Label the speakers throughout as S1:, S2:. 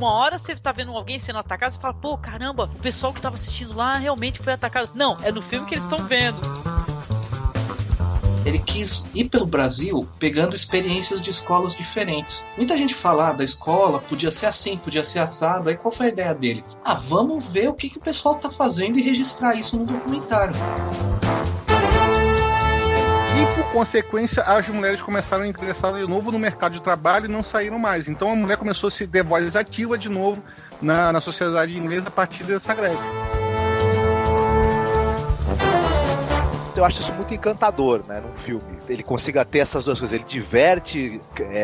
S1: uma hora você tá vendo alguém sendo atacado, você fala, pô, caramba, o pessoal que tava assistindo lá realmente foi atacado. Não, é no filme que eles estão vendo.
S2: Ele quis ir pelo Brasil pegando experiências de escolas diferentes. Muita gente fala da escola, podia ser assim, podia ser assado. Aí qual foi a ideia dele? Vamos ver o que o pessoal tá fazendo e registrar isso no documentário.
S3: E por consequência, as mulheres começaram a ingressar de novo no mercado de trabalho e não saíram mais. Então a mulher começou a se ter voz ativa de novo na sociedade inglesa a partir dessa greve.
S4: Eu acho isso muito encantador, né, num filme. Ele consiga ter essas duas coisas. Ele diverte,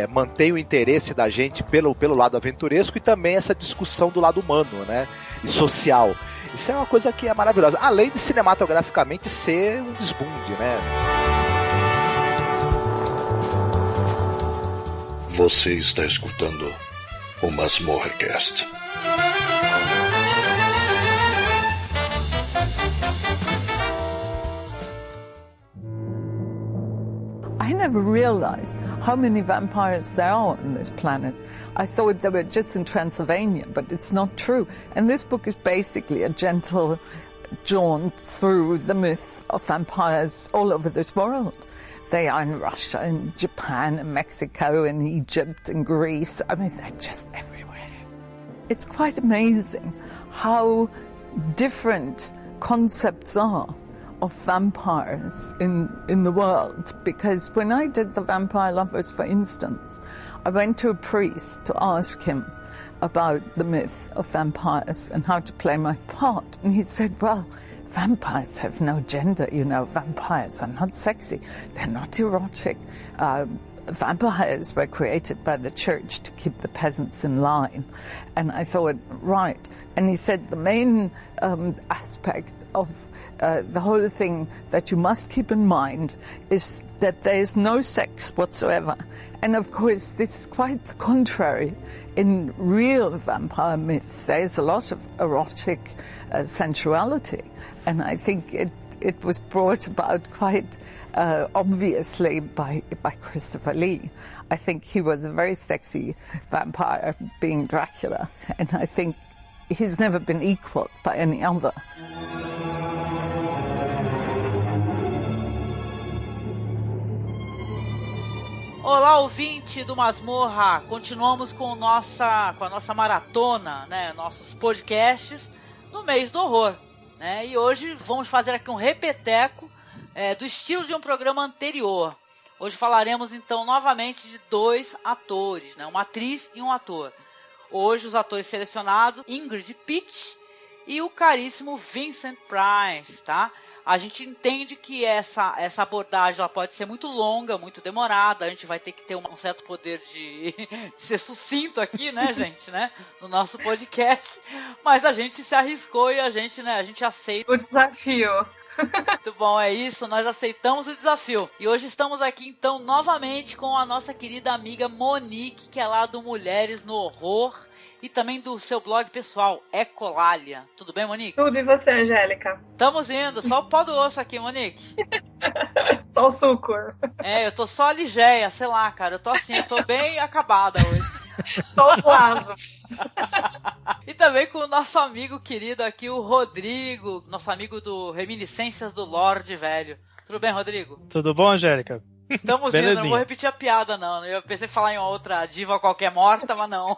S4: mantém o interesse da gente pelo lado aventuresco e também essa discussão do lado humano, né, e social. Isso é uma coisa que é maravilhosa. Além de cinematograficamente ser um desbunde, né.
S5: Você está escutando o MasmorraCast.
S6: I never realized how many vampires there are on this planet. I thought they were just in Transylvania, but it's not true. And this book is basically a gentle jaunt through the myth of vampires all over this world. They are in Russia, and Japan, and Mexico, and Egypt, and Greece. I mean, they're just everywhere. It's quite amazing how different concepts are of vampires in the world. Because when I did The Vampire Lovers, for instance, I went to a priest to ask him about the myth of vampires and how to play my part. And he said, well, vampires have no gender, you know. Vampires are not sexy. They're not erotic. Vampires were created by the church to keep the peasants in line. And I thought, right. And he said the main aspect of the whole thing that you must keep in mind is that there is no sex whatsoever. And of course, this is quite the contrary. In real vampire myths, there is a lot of erotic sensuality. And I think it was brought about quite obviously by Christopher Lee. I think he was a very sexy vampire, being Dracula. And I think he's never been equaled by any other.
S1: Olá, ouvinte do Masmorra! Continuamos com a nossa maratona, né? Nossos podcasts no mês do horror, né? E hoje vamos fazer aqui um repeteco do estilo de um programa anterior. Hoje falaremos então novamente de dois atores, né? Uma atriz e um ator. Hoje os atores selecionados, Ingrid Pitt e o caríssimo Vincent Price, tá? A gente entende que essa abordagem ela pode ser muito longa, muito demorada. A gente vai ter que ter um certo poder de ser sucinto aqui, né, gente, né? No nosso podcast. Mas a gente se arriscou e a gente aceita
S7: o desafio.
S1: Muito bom, é isso. Nós aceitamos o desafio. E hoje estamos aqui, então, novamente com a nossa querida amiga Monique, que é lá do Mulheres no Horror. E também do seu blog pessoal, Ecolalia. Tudo bem, Monique?
S7: Tudo, e você, Angélica?
S1: Estamos indo, só o pó do osso aqui, Monique.
S7: Só o suco.
S1: Eu tô só a ligeia, sei lá, cara. Eu tô bem acabada hoje.
S7: Só o plasma.
S1: E também com o nosso amigo querido aqui, o Rodrigo, nosso amigo do Reminiscências do Lorde Velho. Tudo bem, Rodrigo?
S8: Tudo bom, Angélica?
S1: Estamos indo, não vou repetir a piada, não. Eu pensei em falar em uma outra diva qualquer morta, mas não.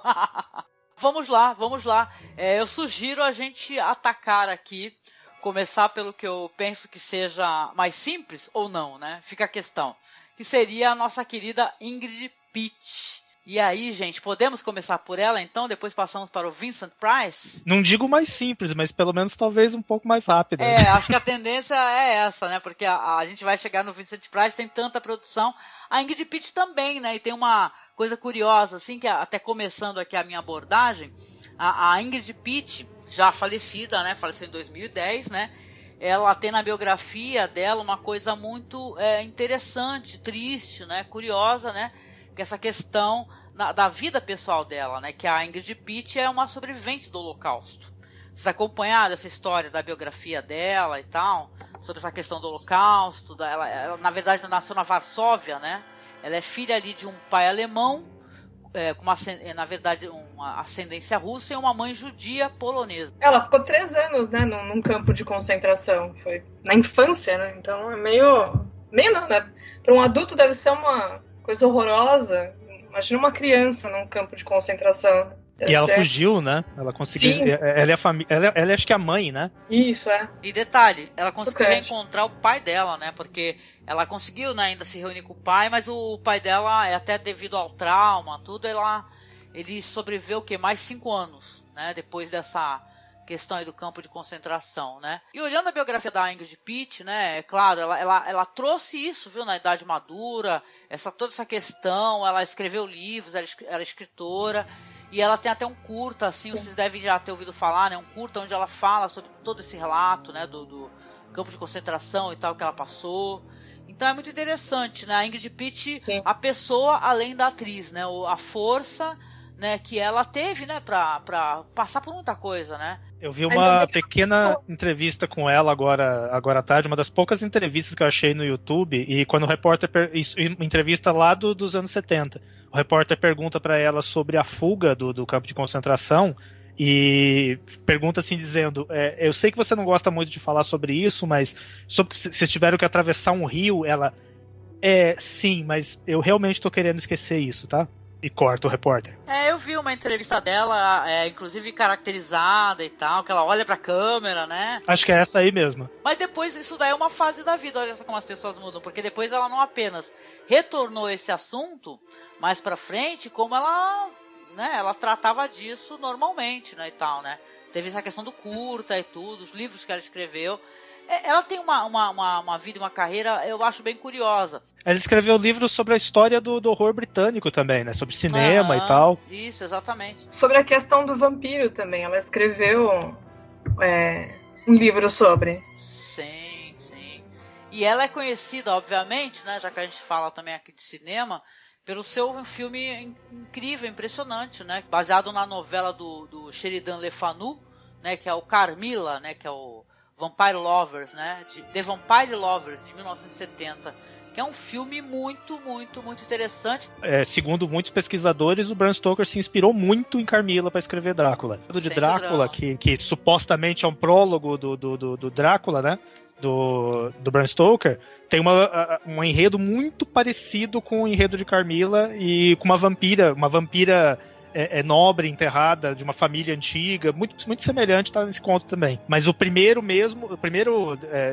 S1: Vamos lá. Eu sugiro a gente atacar aqui, começar pelo que eu penso que seja mais simples ou não, né? Fica a questão. Que seria a nossa querida Ingrid Pitt. E aí, gente, podemos começar por ela, então? Depois passamos para o Vincent Price?
S8: Não digo mais simples, mas pelo menos talvez um pouco mais rápido.
S1: Acho que a tendência é essa, né? Porque a gente vai chegar no Vincent Price, tem tanta produção. A Ingrid Pitt também, né? E tem uma coisa curiosa, assim, que até começando aqui a minha abordagem, a Ingrid Pitt, já falecida, né? Faleceu em 2010, né? Ela tem na biografia dela uma coisa muito interessante, triste, né? Curiosa, né? Que essa questão da vida pessoal dela, né? Que a Ingrid Pitt é uma sobrevivente do Holocausto. Vocês acompanharam essa história da biografia dela e tal? Sobre essa questão do Holocausto. Ela na verdade, nasceu na Varsóvia, né? Ela é filha ali de um pai alemão na verdade, uma ascendência russa e uma mãe judia polonesa.
S7: Ela ficou 3 anos, né, num campo de concentração. Foi na infância, né? Então é meio não, né? Para um adulto deve ser uma coisa horrorosa. Imagina uma criança num campo de concentração.
S8: E ela fugiu, né? Ela conseguiu.
S7: Sim.
S8: Ela é a família. Ela acho que é a mãe, né?
S7: Isso, é.
S1: E detalhe, ela conseguiu reencontrar o pai dela, né? Porque ela conseguiu, né, ainda se reunir com o pai, mas o pai dela, até devido ao trauma, tudo, ele sobreviveu o quê? Mais 5 anos, né? Depois dessa questão aí do campo de concentração, né? E olhando a biografia da Ingrid Pitt, né? É claro, ela trouxe isso, viu? Na idade madura, toda essa questão, ela escreveu livros, ela é escritora. E ela tem até um curta, assim, vocês devem já ter ouvido falar, né? Um curta onde ela fala sobre todo esse relato, né? Do campo de concentração e tal que ela passou. Então é muito interessante, né? A Ingrid Pitt, sim, a pessoa além da atriz, né? A força, né, que ela teve, né? Pra passar por muita coisa, né?
S8: Eu vi uma pequena entrevista com ela agora à tarde, uma das poucas entrevistas que eu achei no YouTube, e quando o repórter entrevista lá dos anos 70, o repórter pergunta para ela sobre a fuga do campo de concentração, e pergunta assim, dizendo, eu sei que você não gosta muito de falar sobre isso, mas vocês tiveram que atravessar um rio, ela, sim, mas eu realmente tô querendo esquecer isso, tá? E corta o repórter.
S1: Eu vi uma entrevista dela, inclusive caracterizada e tal, que ela olha pra câmera, né?
S8: Acho que é essa aí mesmo.
S1: Mas depois, isso daí é uma fase da vida, olha só como as pessoas mudam, porque depois ela não apenas retornou esse assunto mais pra frente, como ela tratava disso normalmente, né, e tal, né? Teve essa questão do curta e tudo, os livros que ela escreveu. Ela tem uma vida e uma carreira, eu acho, bem curiosa.
S8: Ela escreveu livros sobre a história do horror britânico também, né? Sobre cinema e tal.
S1: Isso, exatamente.
S7: Sobre a questão do vampiro também. Ela escreveu um livro sobre.
S1: Sim, sim. E ela é conhecida, obviamente, né? Já que a gente fala também aqui de cinema, pelo seu filme incrível, impressionante, né? Baseado na novela do Sheridan Le Fanu, né? Que é o Carmilla, né? Que é o Vampire Lovers, né? The Vampire Lovers, de 1970, que é um filme muito, muito, muito interessante.
S8: Segundo muitos pesquisadores, o Bram Stoker se inspirou muito em Carmilla para escrever Drácula. O de Drácula, que supostamente é um prólogo do Drácula, né? Do Bram Stoker, tem um enredo muito parecido com o enredo de Carmilla e com uma vampira nobre, enterrada, de uma família antiga, muito, muito semelhante, tá nesse conto também. Mas o primeiro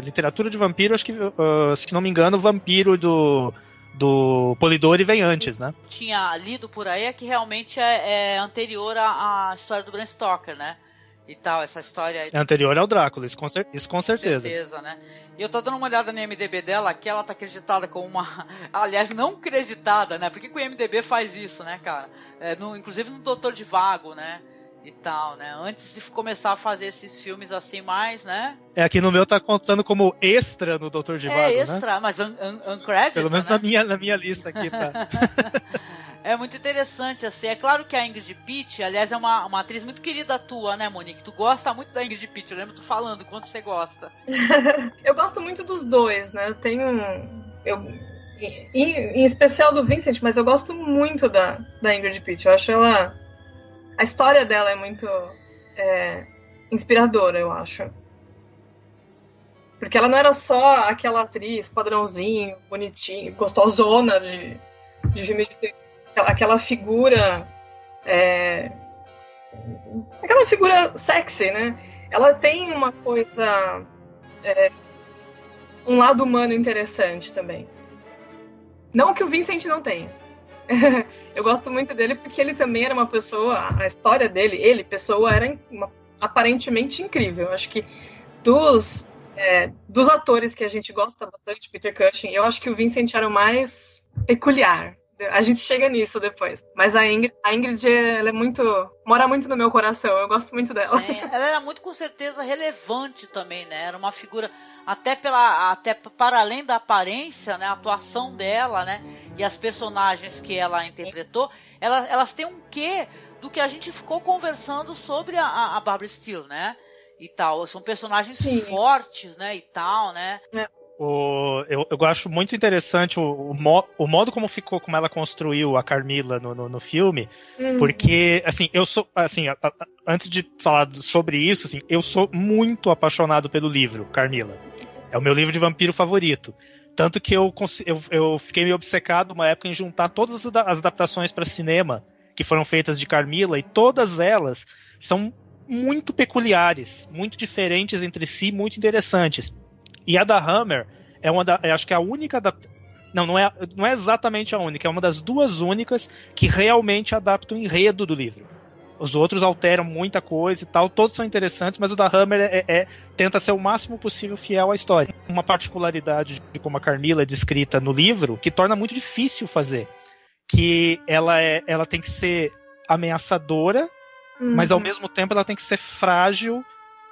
S8: literatura de vampiro, acho que, se não me engano, o vampiro do Polidori vem antes, né?
S1: Tinha lido por aí que realmente é anterior à história do Bram Stoker, né? E tal, essa história aí.
S8: É anterior ao Drácula, isso com certeza.
S1: Com certeza, né? E eu tô dando uma olhada no IMDb dela, que ela tá acreditada como uma... Aliás, não acreditada, né? Por que o IMDb faz isso, né, cara? Inclusive no Doutor de Vago, né? E tal, né? Antes de começar a fazer esses filmes assim mais, né?
S8: Aqui no meu tá contando como extra no Doutor de Vago, né?
S1: Extra, mas uncredited,
S8: pelo menos
S1: né?
S8: na minha lista aqui, tá?
S1: É muito interessante, assim. É claro que a Ingrid Pitt, aliás, é uma atriz muito querida tua, né, Monique? Tu gosta muito da Ingrid Pitt, eu lembro tu falando quanto você gosta.
S7: Eu gosto muito dos dois, né? Eu tenho em especial do Vincent, mas eu gosto muito da Ingrid Pitt. Eu acho a história dela é muito inspiradora, eu acho. Porque ela não era só aquela atriz padrãozinho, bonitinho, gostosona de filme de aquela figura sexy, né? Ela tem uma coisa um lado humano interessante também. Não que o Vincent não tenha. Eu gosto muito dele porque ele também era uma pessoa, a história dele, pessoa, era aparentemente incrível. Acho que dos atores que a gente gosta bastante, Peter Cushing, eu acho que o Vincent era o mais peculiar. A gente chega nisso depois. Mas a Ingrid ela mora muito no meu coração. Eu gosto muito dela.
S1: Sim, ela era muito, com certeza, relevante também, né? Era uma figura, até para além da aparência, né? A atuação dela, né? E as personagens que ela interpretou, elas têm um quê do que a gente ficou conversando sobre a Barbara Steele, né? E tal. São personagens fortes, né? E tal, né?
S8: Eu acho muito interessante o modo como ela construiu a Carmilla no filme, porque, assim, antes de falar sobre isso, assim, eu sou muito apaixonado pelo livro, Carmilla. É o meu livro de vampiro favorito. Tanto que eu fiquei meio obcecado uma época em juntar todas as adaptações para cinema que foram feitas de Carmilla, e todas elas são muito peculiares, muito diferentes entre si, muito interessantes. E a da Hammer acho que é a única não é exatamente a única, é uma das duas únicas que realmente adaptam o enredo do livro. Os outros alteram muita coisa e tal, todos são interessantes, mas o da Hammer tenta ser o máximo possível fiel à história. Uma particularidade de como a Carmilla é descrita no livro, que torna muito difícil fazer, que ela tem que ser ameaçadora, mas ao mesmo tempo ela tem que ser frágil,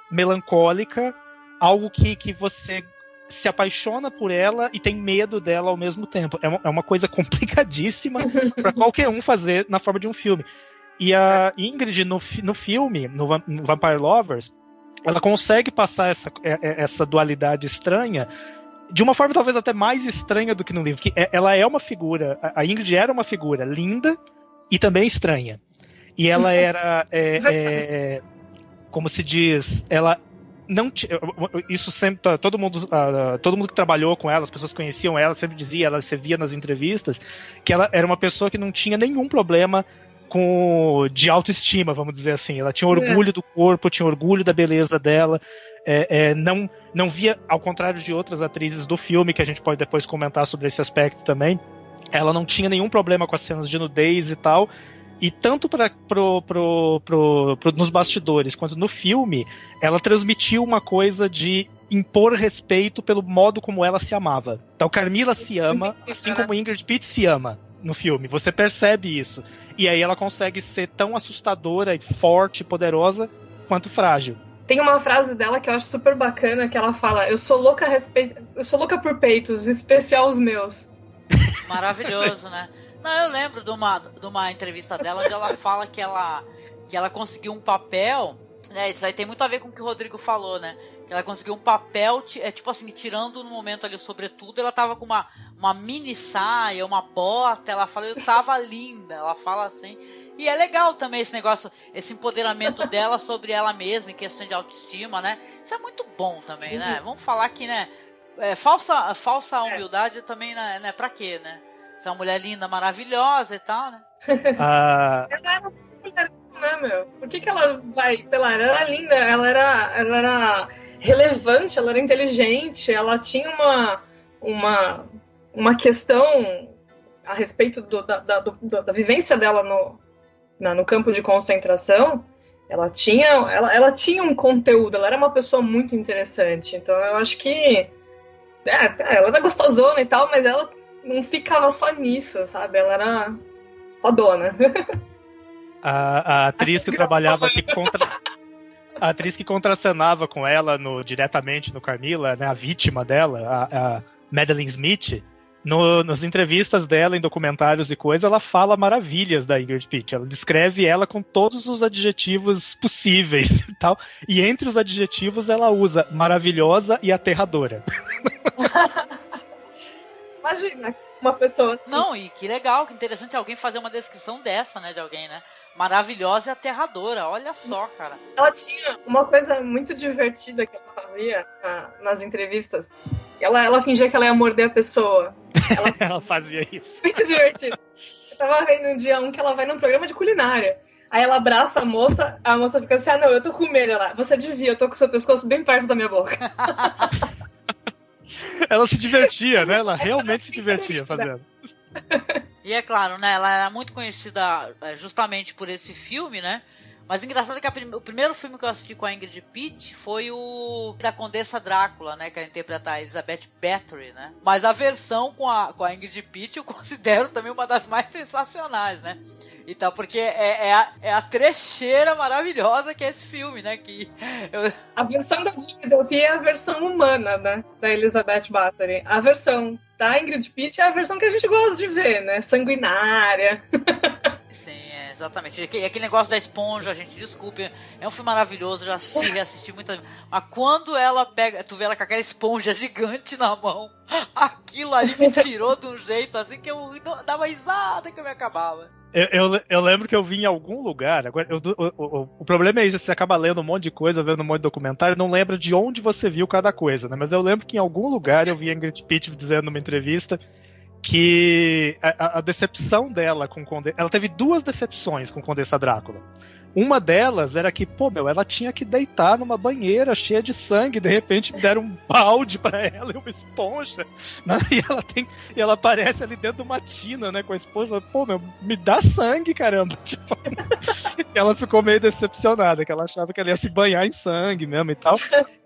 S8: melancólica, algo que você se apaixona por ela e tem medo dela ao mesmo tempo. É uma coisa complicadíssima para qualquer um fazer na forma de um filme. E a Ingrid, no filme, no Vampire Lovers, ela consegue passar essa dualidade estranha de uma forma talvez até mais estranha do que no livro. Que ela é uma figura, a Ingrid era uma figura linda e também estranha. E ela era, como se diz, ela não isso sempre, todo mundo que trabalhou com ela, as pessoas que conheciam ela, sempre dizia, ela se via nas entrevistas, que ela era uma pessoa que não tinha nenhum problema de autoestima, vamos dizer assim. Ela tinha orgulho do corpo, tinha orgulho da beleza dela, não via, ao contrário de outras atrizes do filme, que a gente pode depois comentar sobre esse aspecto também, ela não tinha nenhum problema com as cenas de nudez e tal. E tanto nos bastidores quanto no filme, ela transmitiu uma coisa de impor respeito pelo modo como ela se amava. Então Carmilla se ama, assim como Ingrid Pitt se ama no filme. Você percebe isso. E aí ela consegue ser tão assustadora e forte e poderosa quanto frágil.
S7: Tem uma frase dela que eu acho super bacana, que ela fala: eu sou louca por peitos, em especial os meus.
S1: Maravilhoso, né? Não, eu lembro de uma entrevista dela onde ela fala que ela conseguiu um papel, né? Isso aí tem muito a ver com o que o Rodrigo falou, né? Que ela conseguiu um papel, tipo assim, tirando no momento ali o sobretudo, ela tava com uma mini saia, uma bota, ela fala, eu tava linda, ela fala assim. E é legal também esse negócio, esse empoderamento dela sobre ela mesma, em questão de autoestima, né? Isso é muito bom também, né? Vamos falar que, né? Falsa humildade também, né? Pra quê, né? Você é uma mulher linda, maravilhosa e tal, né?
S7: Ela era uma mulher, né, meu? Por que ela vai, sei lá, ela era linda, ela era relevante, ela era inteligente, ela tinha uma questão a respeito da vivência dela no campo de concentração. Ela tinha um conteúdo, ela era uma pessoa muito interessante. Então eu acho que ela era gostosona e tal, mas ela não ficava só nisso, sabe? Ela era fodona.
S8: A atriz que trabalhava aqui a atriz que contracenava com ela diretamente no Carmilla, né, a vítima dela, a Madeline Smith, nas entrevistas dela, em documentários e coisa, ela fala maravilhas da Ingrid Pitt. Ela descreve ela com todos os adjetivos possíveis e tal. E entre os adjetivos ela usa maravilhosa e aterradora.
S7: Imagina uma pessoa assim.
S1: Não, e que legal, que interessante alguém fazer uma descrição dessa, né, de alguém, né? Maravilhosa e aterradora, olha só, cara.
S7: Ela tinha uma coisa muito divertida que ela fazia nas entrevistas. Ela fingia que ela ia morder a pessoa.
S8: Ela fazia isso.
S7: Muito divertido. Eu tava vendo um dia que ela vai num programa de culinária. Aí ela abraça a moça fica assim, não, eu tô com medo. Ela, você devia, eu tô com o seu pescoço bem perto da minha boca.
S8: Ela se divertia, né? Ela realmente se divertia fazendo.
S1: E é claro, né? Ela era muito conhecida justamente por esse filme, né? Mas o engraçado é que o primeiro filme que eu assisti com a Ingrid Pitt foi o da Condessa Drácula, né? Que ela interpreta a Elizabeth Bathory, né? Mas a versão com a Ingrid Pitt eu considero também uma das mais sensacionais, né? Então, porque é a trecheira maravilhosa que é esse filme, né?
S7: A versão da Jimmy é a versão humana, né? Da Elizabeth Bathory. A versão da Ingrid Pitt é a versão que a gente gosta de ver, né? Sanguinária.
S1: Sim, exatamente. E aquele negócio da esponja, gente, desculpe, é um filme maravilhoso, já assisti, reassisti muitas vezes. Mas quando ela pega, tu vê ela com aquela esponja gigante na mão, aquilo ali me tirou de um jeito assim que eu dava risada que eu me acabava.
S8: Eu lembro que eu vi em algum lugar. Agora, o problema é isso: você acaba lendo um monte de coisa, vendo um monte de documentário, não lembra de onde você viu cada coisa, né? Mas eu lembro que em algum lugar eu vi a Ingrid Pitt dizendo numa entrevista que a decepção dela com Conde... Ela teve 2 decepções com Condessa Drácula. Uma delas era que, ela tinha que deitar numa banheira cheia de sangue, de repente deram um balde pra ela e uma esponja, né? E ela aparece ali dentro de uma tina, né, com a esponja, me dá sangue, caramba. Tipo, ela ficou meio decepcionada, que ela achava que ela ia se banhar em sangue mesmo e tal.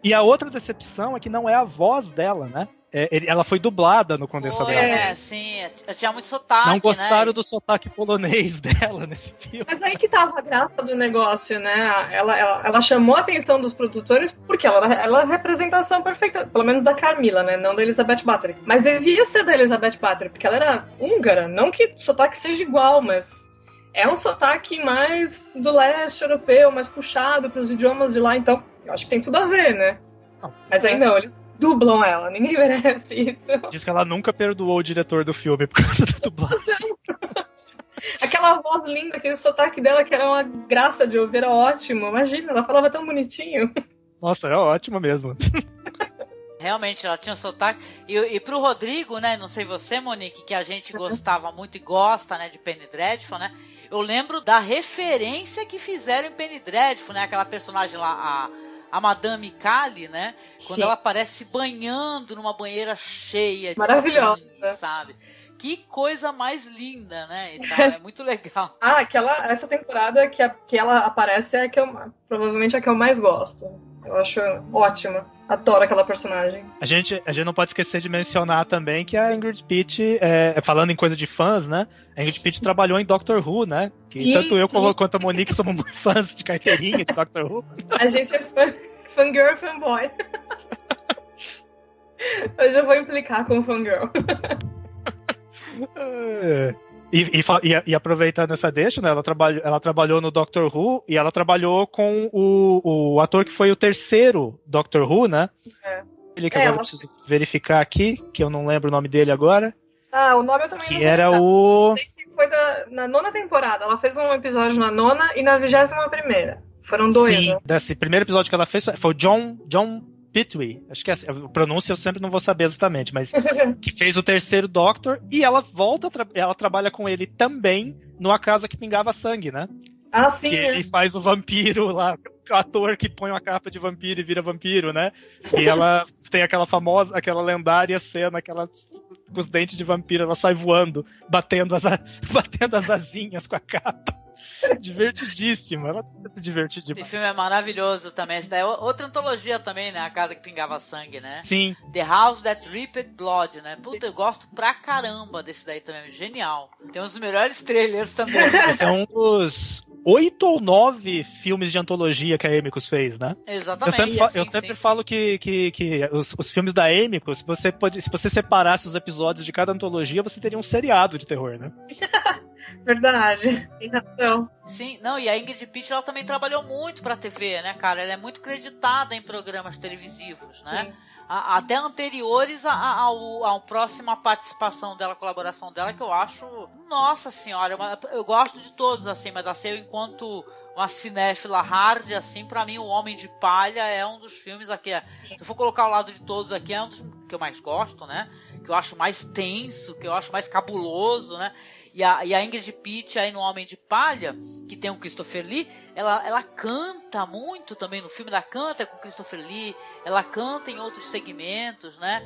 S8: E a outra decepção é que não é a voz dela, né? Ela foi dublada no Condessa Drácula.
S1: Sim, tinha muito sotaque,
S8: não gostaram,
S1: né?
S8: Do sotaque polonês dela nesse filme.
S7: Mas aí que tava a graça do negócio, né? Ela chamou a atenção dos produtores porque ela é a representação perfeita, pelo menos da Carmilla, né? Não da Elizabeth Bathory. Mas devia ser da Elizabeth Bathory, porque ela era húngara. Não que o sotaque seja igual, mas é um sotaque mais do leste europeu, mais puxado pros idiomas de lá. Então, eu acho que tem tudo a ver, né? Mas aí não, eles dublam ela, ninguém merece isso.
S8: Diz que ela nunca perdoou o diretor do filme por causa da dublagem.
S7: Aquela voz linda, aquele sotaque dela que era uma graça de ouvir, era ótimo. Imagina, ela falava tão bonitinho.
S8: Nossa, é ótimo mesmo.
S1: Realmente, ela tinha um sotaque. E pro Rodrigo, né, não sei você, Monique, que a gente gostava muito e gosta, né, de Penny Dreadful, né? Eu lembro da referência que fizeram em Penny Dreadful, né? Aquela personagem lá, a Madame Kali, né? Quando Sim. ela aparece banhando numa banheira cheia de
S7: maravilhosa,
S1: sangue, sabe? Que coisa mais linda, né? Então, é muito legal.
S7: Essa temporada que ela aparece é a que provavelmente a que eu mais gosto. Eu acho ótima. Adoro aquela personagem.
S8: A gente não pode esquecer de mencionar também que a Ingrid Pitt, falando em coisa de fãs, né? A Ingrid Pitt trabalhou em Doctor Who, né? Que sim, tanto eu quanto a Monique somos muito fãs de carteirinha de Doctor Who.
S7: A gente é fangirl e fanboy. Hoje eu vou implicar com o fangirl.
S8: E aproveitando essa deixa, né, ela trabalhou no Doctor Who e ela trabalhou com o ator que foi o terceiro Doctor Who, né? Ele que agora eu preciso verificar aqui, que eu não lembro o nome dele agora.
S7: O nome eu também
S8: que
S7: não
S8: era
S7: lembro.
S8: o...
S7: Eu sei que foi na 9ª temporada. Ela fez um episódio na 9ª e na 21ª. Foram 2.
S8: Sim,
S7: né?
S8: Desse primeiro episódio que ela fez foi o John Pertwee, acho que é a pronúncia eu sempre não vou saber exatamente, mas que fez o terceiro Doctor e ela ela trabalha com ele também numa Casa que Pingava Sangue, né?
S7: Sim.
S8: Que ele faz o vampiro lá, o ator que põe uma capa de vampiro e vira vampiro, né? E ela tem aquela lendária cena, com os dentes de vampiro, ela sai voando, batendo as asinhas com a capa. Divertidíssimo, ela se divertiu demais.
S1: Esse filme é maravilhoso também. Essa daí é outra antologia também, né? A Casa que Pingava Sangue, né?
S8: Sim.
S1: The House That Dripped Blood, né? Puta, eu gosto pra caramba desse daí também. Genial. Tem um dos melhores trailers também.
S8: Esse é um dos 8 ou 9 filmes de antologia que a Amicus fez, né?
S1: Exatamente.
S8: Eu sempre falo que os filmes da Amicus, se você separasse os episódios de cada antologia, você teria um seriado de terror, né?
S7: Verdade, tem razão.
S1: Sim, não, e a Ingrid Pitt, ela também trabalhou muito pra TV, né, cara? Ela é muito creditada em programas televisivos, né? Sim. Até anteriores à próxima participação dela, colaboração dela, que eu acho, nossa senhora, eu gosto de todos, assim, mas assim, eu enquanto uma cinéfila hard, assim, pra mim o Homem de Palha é um dos filmes aqui, se eu for colocar ao lado de todos aqui, é um dos que eu mais gosto, né? Que eu acho mais tenso, que eu acho mais cabuloso, né? E a Ingrid Pitt aí no Homem de Palha, que tem o Christopher Lee, ela canta muito também no filme, ela canta com o Christopher Lee, ela canta em outros segmentos, né?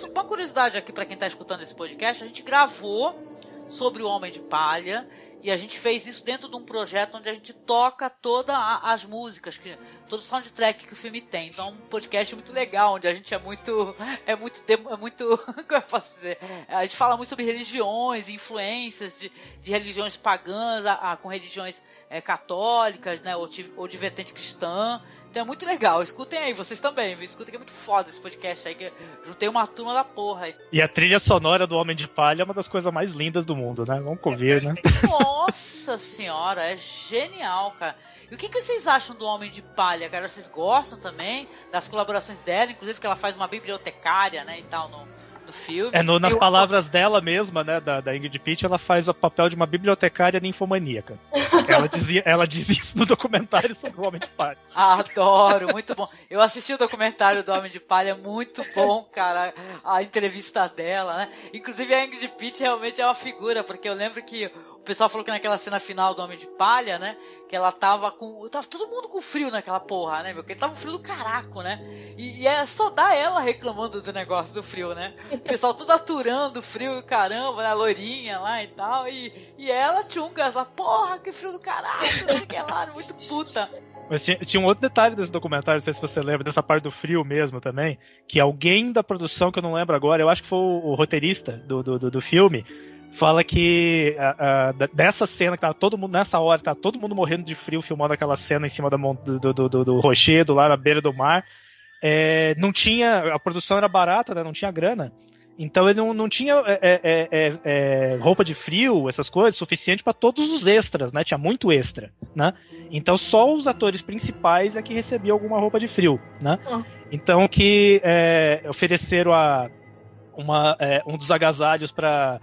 S1: Uma curiosidade aqui para quem está escutando esse podcast, a gente gravou sobre o Homem de Palha e a gente fez isso dentro de um projeto onde a gente toca todas as músicas, todo o soundtrack que o filme tem. Então é um podcast muito legal, onde a gente é muito como eu posso dizer? A gente fala muito sobre religiões, influências de religiões pagãs com religiões católicas, né, ou de vertente cristã. Então é muito legal, escutem aí, vocês também, viu? Escutem que é muito foda esse podcast aí, que juntei uma turma da porra aí.
S8: E a trilha sonora do Homem de Palha é uma das coisas mais lindas do mundo, né? Vamos ouvir, né?
S1: Nossa senhora, é genial, cara. E o que vocês acham do Homem de Palha, cara? Vocês gostam também das colaborações dela, inclusive que ela faz uma bibliotecária, né, e tal, no filme.
S8: Nas palavras dela mesma, né, da Ingrid Pitt, ela faz o papel de uma bibliotecária ninfomaníaca. Ela diz isso no documentário sobre o Homem de Palha.
S1: Adoro, muito bom. Eu assisti o documentário do Homem de Palha, muito bom, cara, a entrevista dela, né? Inclusive a Ingrid Pitt realmente é uma figura, porque eu lembro que o pessoal falou que naquela cena final do Homem de Palha, né, que ela tava todo mundo com frio naquela porra, né, meu? Porque tava um frio do caraco, né? E é só dar ela reclamando do negócio do frio, né? O pessoal tudo aturando o frio e caramba, né? A loirinha lá e tal. E ela tchunga, essa porra, que frio do caraco, né? Que ela muito puta.
S8: Mas tinha um outro detalhe desse documentário, não sei se você lembra, dessa parte do frio mesmo também, que alguém da produção, que eu não lembro agora, eu acho que foi o roteirista do filme, fala que dessa cena que tava todo mundo, nessa hora, tava todo mundo morrendo de frio, filmando aquela cena em cima do rochedo, lá na beira do mar. Não tinha, a produção era barata, né, não tinha grana. Então ele não tinha roupa de frio, essas coisas, suficiente para todos os extras, né? Tinha muito extra, né? Então só os atores principais é que recebiam alguma roupa de frio, né? Então que ofereceram um dos agasalhos para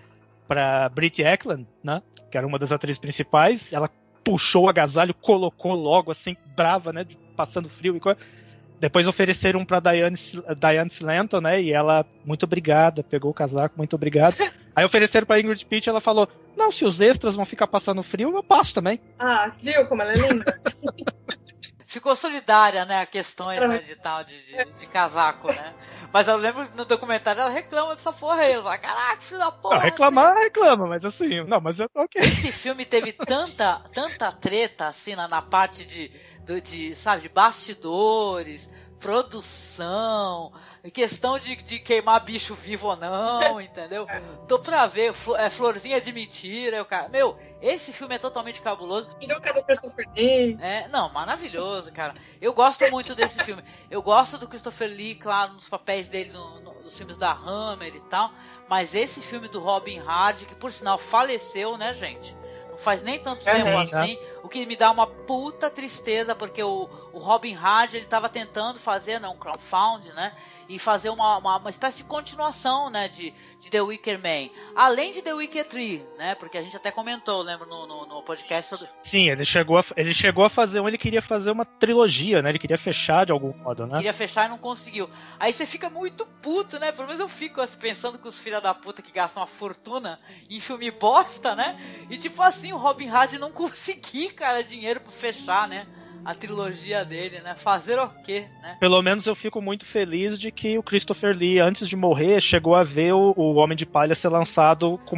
S8: Britt Ekland, né? Que era uma das atrizes principais. Ela puxou o agasalho, colocou logo assim, brava, né? Passando frio e coisa. Depois ofereceram pra Diane Slanton, né? E ela, muito obrigada, pegou o casaco, muito obrigado. Aí ofereceram pra Ingrid Pitt, ela falou: não, se os extras vão ficar passando frio, eu passo também.
S7: Ah, viu como ela é linda?
S1: Ficou solidária, né, a questões, né, de casaco, né? Mas eu lembro no documentário ela reclama dessa porra aí. Ela fala: caraca, filho da porra.
S8: Reclama, mas assim, não, mas é ok.
S1: Esse filme teve tanta treta, assim, na parte sabe, de bastidores, produção, questão de queimar bicho vivo ou não, entendeu? Tô pra ver, florzinha de mentira, cara. Meu, esse filme é totalmente cabuloso.
S7: Piroca do Christopher Lee.
S1: Não, maravilhoso, cara. Eu gosto muito desse filme. Eu gosto do Christopher Lee, claro, nos papéis dele nos filmes da Hammer e tal, mas esse filme do Robin Hardy, que por sinal faleceu, né, gente? Faz nem tanto tempo assim, o que me dá uma puta tristeza, porque o Robin Hardy, ele tava tentando fazer, né, um crowdfunding, né, e fazer uma espécie de continuação, né, de The Wicker Man, além de The Wicker 3, né, porque a gente até comentou, lembra, no podcast sobre...
S8: Sim, ele chegou a fazer ele queria fazer uma trilogia, né, ele queria fechar de algum modo, né.
S1: Queria fechar e não conseguiu. Aí você fica muito puto, né, pelo menos eu fico pensando que os filha da puta que gastam uma fortuna em filme bosta, né, e tipo assim, o Robin Hardy não conseguir, cara, dinheiro pra fechar, né, a trilogia dele, né? Fazer o quê, né?
S8: Pelo menos eu fico muito feliz de que o Christopher Lee, antes de morrer, chegou a ver o Homem de Palha ser lançado com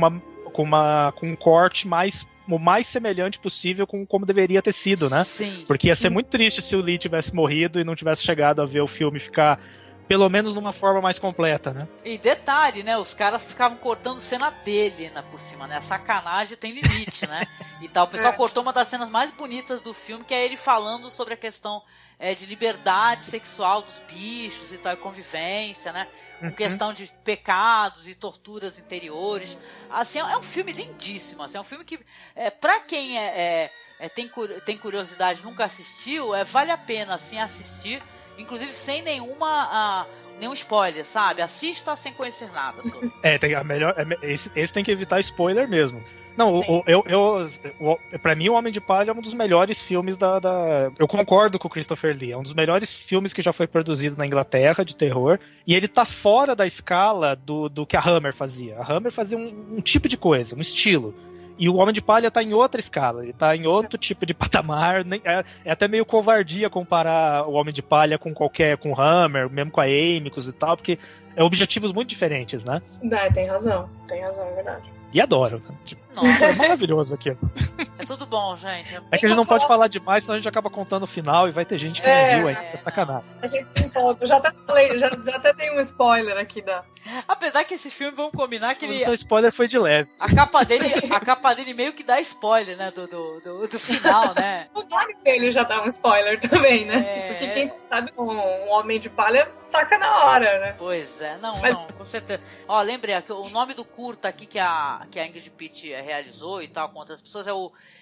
S8: um corte o mais semelhante possível com como deveria ter sido, né?
S1: Sim.
S8: Porque ia ser muito triste se o Lee tivesse morrido e não tivesse chegado a ver o filme ficar pelo menos numa forma mais completa, né?
S1: E detalhe, né? Os caras ficavam cortando cena dele, né, por cima, né? A sacanagem tem limite, né? E tal. O pessoal cortou uma das cenas mais bonitas do filme, que é ele falando sobre a questão de liberdade sexual dos bichos e tal, e convivência, né? Com questão de pecados e torturas interiores. Assim, é um filme lindíssimo. Assim, é um filme que, pra quem tem curiosidade, nunca assistiu, vale a pena, assim, assistir. Inclusive sem nenhum spoiler, sabe? Assista sem conhecer nada sobre.
S8: Esse tem que evitar spoiler mesmo. Não, pra mim o Homem de Palha é um dos melhores filmes Eu concordo com o Christopher Lee, é um dos melhores filmes que já foi produzido na Inglaterra, de terror, e ele tá fora da escala do que a Hammer fazia. A Hammer fazia um tipo de coisa, um estilo. E o Homem de Palha tá em outra escala, ele tá em outro tipo de patamar. É até meio covardia comparar o Homem de Palha com o Hammer, mesmo com a Amicus e tal, porque é objetivos muito diferentes, né?
S7: Tem razão, é verdade.
S8: E adoro. Tipo, é maravilhoso aquilo.
S1: É tudo bom, gente.
S8: É que a gente não pode falar demais, senão a gente acaba contando o final e vai ter gente que não viu ainda. É sacanagem.
S7: A gente se empolga. Eu já até falei, já até tem um spoiler aqui da...
S1: Apesar que esse filme, vamos combinar que ele...
S8: O spoiler foi de leve.
S1: A capa dele meio que dá spoiler, né? Do final, né?
S7: O nome dele já dá um spoiler também, né? Porque quem sabe um Homem de Palha saca na hora, né?
S1: Pois é, não, com certeza. Ó, lembrei, o nome do curta aqui que a Ingrid Pitt realizou e tal, com outras pessoas,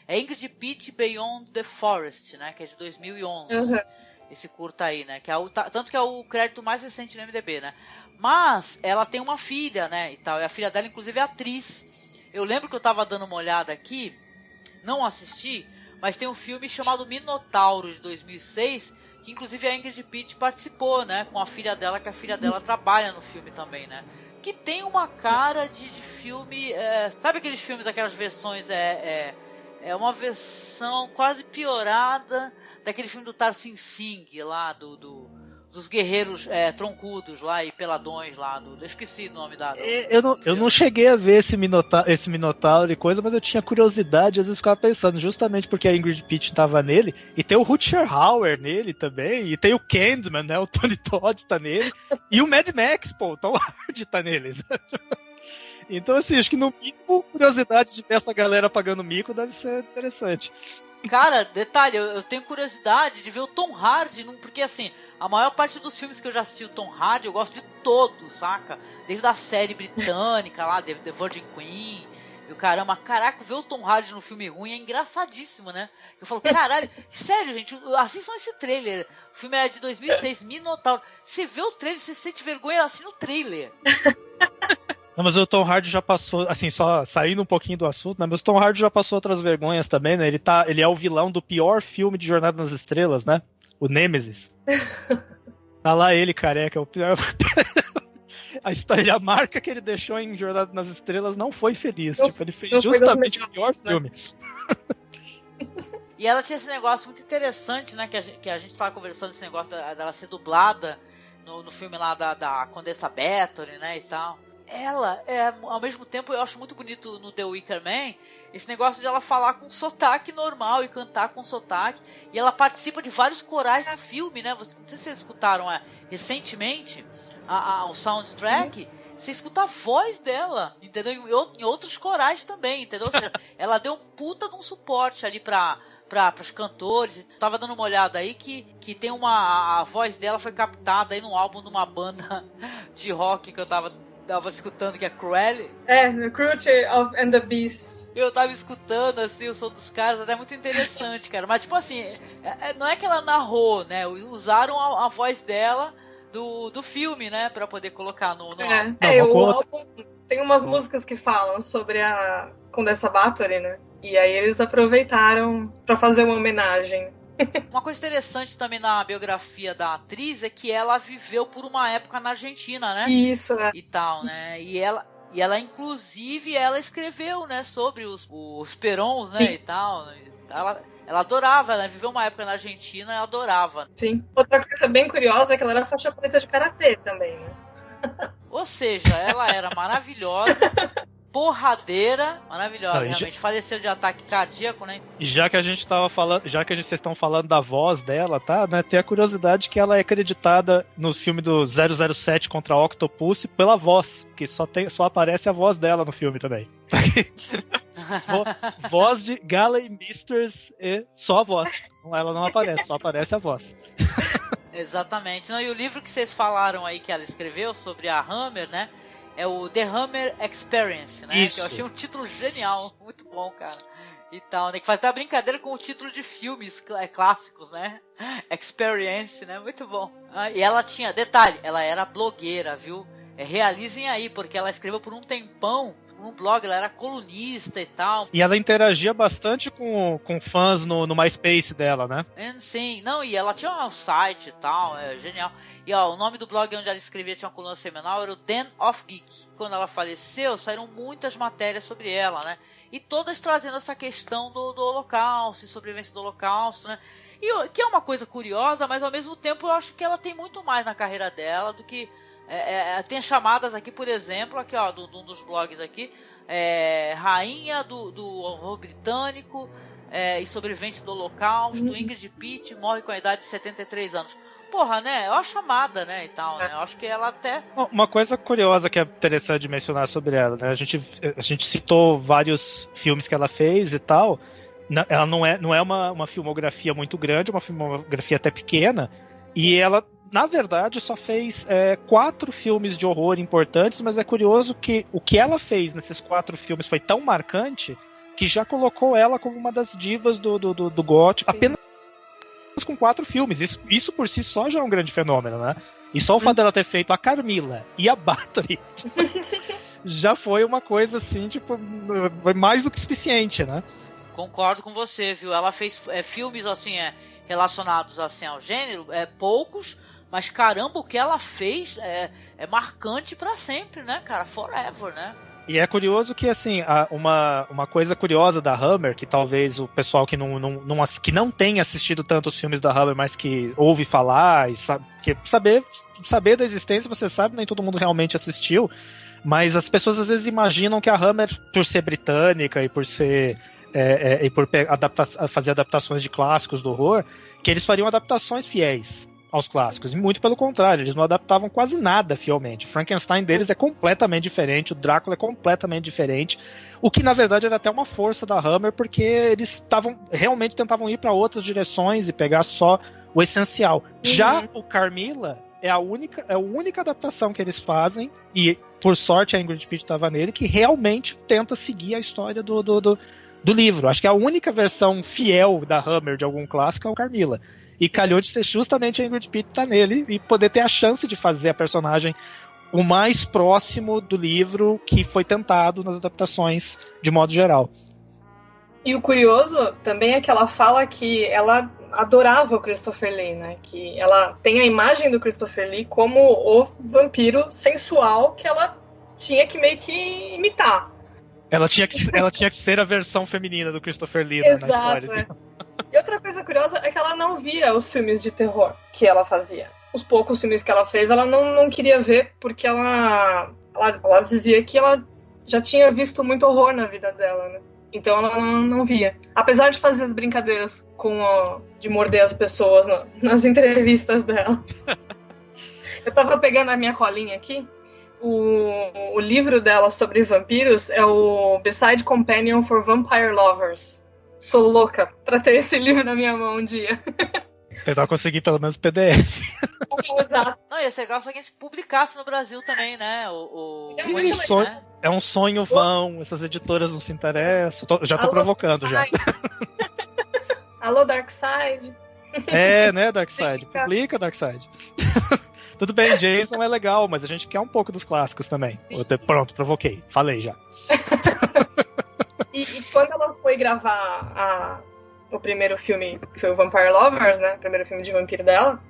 S1: é Ingrid Pitt Beyond the Forest, né? Que é de 2011. Uhum. Esse curta aí, né? Que é tanto que é o crédito mais recente no MDB, né? Mas ela tem uma filha, né? E tal. E a filha dela, inclusive, é atriz. Eu lembro que eu tava dando uma olhada aqui, não assisti, mas tem um filme chamado Minotauro, de 2006, que inclusive a Ingrid Pitt participou, né? Com a filha dela, que a filha dela trabalha no filme também, né? Que tem uma cara de filme... sabe aqueles filmes, aquelas versões... É uma versão quase piorada daquele filme do Tarsem Singh lá, dos guerreiros troncudos lá e peladões lá. Eu esqueci o nome da...
S8: Eu não cheguei a ver esse Minotauro e coisa, mas eu tinha curiosidade, às vezes ficava pensando, justamente porque a Ingrid Pitt tava nele, e tem o Rutger Hauer nele também, e tem o Candyman, né, o Tony Todd tá nele, e o Mad Max, pô, o Tom Hardy tá nele, sabe? Então, assim, acho que no mínimo, curiosidade de ver essa galera pagando mico deve ser interessante.
S1: Cara, detalhe, eu tenho curiosidade de ver o Tom Hardy, porque assim, a maior parte dos filmes que eu já assisti o Tom Hardy, eu gosto de todos, saca? Desde a série britânica lá, The Virgin Queen, e o caramba, caraca, ver o Tom Hardy no filme ruim é engraçadíssimo, né? Eu falo, caralho, sério, gente, assistam esse trailer. O filme é de 2006, Minotauro. Você vê o trailer, você sente vergonha, assina o trailer.
S8: Não, mas o Tom Hardy já passou, assim, só saindo um pouquinho do assunto, né? Mas o Tom Hardy já passou outras vergonhas também, né? Ele é o vilão do pior filme de Jornada nas Estrelas, né? O Nemesis. Tá lá ele, careca, é o pior... A marca que ele deixou em Jornada nas Estrelas não foi feliz. Ele fez justamente o pior filme.
S1: E ela tinha esse negócio muito interessante, né? Que a gente tava conversando, esse negócio dela ser dublada no filme lá da Condessa Bathory, né? E tal. Ela, ao mesmo tempo, eu acho muito bonito no The Wicker Man esse negócio de ela falar com sotaque normal e cantar com sotaque. E ela participa de vários corais no filme, né? Não sei se vocês escutaram recentemente o soundtrack. Você escuta a voz dela, entendeu? Em outros corais também, entendeu? Ou seja, ela deu um puta de um suporte ali para os cantores. Tava dando uma olhada aí que tem a voz dela foi captada aí num álbum de uma banda de rock que eu tava escutando, que é Cruelty.
S7: The Cruelty and the Beast.
S1: Eu tava escutando, assim, o som dos caras, até muito interessante, cara. Mas, tipo assim, não é que ela narrou, né? Usaram a voz dela do filme, né? Pra poder colocar no álbum.
S7: O álbum tem umas músicas que falam sobre a Condessa Bathory, né? E aí eles aproveitaram pra fazer uma homenagem.
S1: Uma coisa interessante também na biografia da atriz é que ela viveu por uma época na Argentina, né?
S7: Isso,
S1: E tal, né? E ela inclusive, ela escreveu, né, sobre os Perons, né? Sim. E tal. Ela adorava, ela viveu uma época na Argentina e ela adorava.
S7: Sim. Outra coisa bem curiosa é que ela era faixa preta de karatê também, né?
S1: Ou seja, ela era maravilhosa. Porradeira, maravilhosa, realmente faleceu de ataque cardíaco, né?
S8: E já que a gente tava falando, vocês estão falando da voz dela, tá? Né? Tem a curiosidade que ela é acreditada no filme do 007 contra a Octopus pela voz, que só aparece a voz dela no filme também. Voz de Galley Misters e só a voz. Ela não aparece, só aparece a voz.
S1: Exatamente. Não, e o livro que vocês falaram aí que ela escreveu sobre a Hammer, né? É o The Hammer Experience, né?
S8: Isso.
S1: Que eu achei um título genial, muito bom, cara. E tal, né? Que faz até uma brincadeira com o título de filmes clássicos, né? Experience, né? Muito bom. E ela tinha, detalhe, ela era blogueira, viu? Realizem aí, porque ela escreveu por um tempão um blog, ela era colunista e tal.
S8: E ela interagia bastante com fãs no MySpace dela, né?
S1: Sim, não, e ela tinha um site e tal, genial. E ó, o nome do blog onde ela escrevia, tinha uma coluna semanal, era o Den of Geek. Quando ela faleceu, saíram muitas matérias sobre ela, né? E todas trazendo essa questão do Holocausto e sobrevivência do Holocausto, né? E que é uma coisa curiosa, mas ao mesmo tempo eu acho que ela tem muito mais na carreira dela do que Tem chamadas aqui, por exemplo, aqui ó, de um dos blogs aqui, Rainha do Horror Britânico e Sobrevivente do Holocausto, Ingrid Pitt morre com a idade de 73 anos. Porra, né? É uma chamada, né, e tal, né? Eu acho que ela até...
S8: Uma coisa curiosa que é interessante de mencionar sobre ela, né? A gente citou vários filmes que ela fez e tal. Ela não é uma filmografia muito grande, uma filmografia até pequena, e ela, na verdade, só fez 4 filmes de horror importantes, mas é curioso que o que ela fez nesses 4 filmes foi tão marcante que já colocou ela como uma das divas do gótico, apenas com 4 filmes. Isso por si só já é um grande fenômeno, né? E só o fato dela ter feito a Carmilla e a Bathory já foi uma coisa assim, tipo, foi mais do que suficiente, né?
S1: Concordo com você, viu? Ela fez filmes assim, relacionados assim ao gênero, poucos, mas caramba, o que ela fez é marcante pra sempre, né, cara? Forever, né?
S8: E é curioso que, assim, uma coisa curiosa da Hammer, que talvez o pessoal que não tem assistido tanto os filmes da Hammer, mas que ouve falar, e saber da existência, você sabe, nem todo mundo realmente assistiu, mas as pessoas às vezes imaginam que a Hammer, por ser britânica e por ser... e por fazer adaptações de clássicos do horror, que eles fariam adaptações fiéis aos clássicos, e muito pelo contrário, eles não adaptavam quase nada fielmente. O Frankenstein deles é completamente diferente, o Drácula é completamente diferente, o que na verdade era até uma força da Hammer, porque eles realmente tentavam ir para outras direções e pegar só o essencial. Já o Carmilla é a única adaptação que eles fazem, e por sorte a Ingrid Pitt estava nele, que realmente tenta seguir a história do livro. Acho que a única versão fiel da Hammer de algum clássico é o Carmilla. E calhou de ser justamente a Ingrid Pitt tá nele e poder ter a chance de fazer a personagem o mais próximo do livro que foi tentado nas adaptações de modo geral.
S7: E o curioso também é que ela fala que ela adorava o Christopher Lee, né? Que ela tem a imagem do Christopher Lee como o vampiro sensual que ela tinha que meio que imitar.
S8: Ela tinha que ser a versão feminina do Christopher Lee na história.
S7: E outra coisa curiosa é que ela não via os filmes de terror que ela fazia. Os poucos filmes que ela fez, ela não queria ver porque ela dizia que ela já tinha visto muito horror na vida dela, né? Então ela não via. Apesar de fazer as brincadeiras de morder as pessoas nas entrevistas dela. Eu tava pegando a minha colinha aqui. O livro dela sobre vampiros é o Beside Companion for Vampire Lovers. Sou louca pra ter esse livro na minha mão um dia.
S8: Tentar conseguir pelo menos PDF.
S7: Exato.
S1: Não, ia ser legal se alguém se publicasse no Brasil também, né?
S8: Né? É um sonho vão, essas editoras não se interessam. Já tô provocando já.
S7: Alô, Darkseid.
S8: Né, Darkseid? Publica, Darkseid. Tudo bem, Jason é legal, mas a gente quer um pouco dos clássicos também. Pronto, provoquei. Falei já.
S7: E quando ela foi gravar o primeiro filme, que foi o Vampire Lovers, né? O primeiro filme de vampiro dela,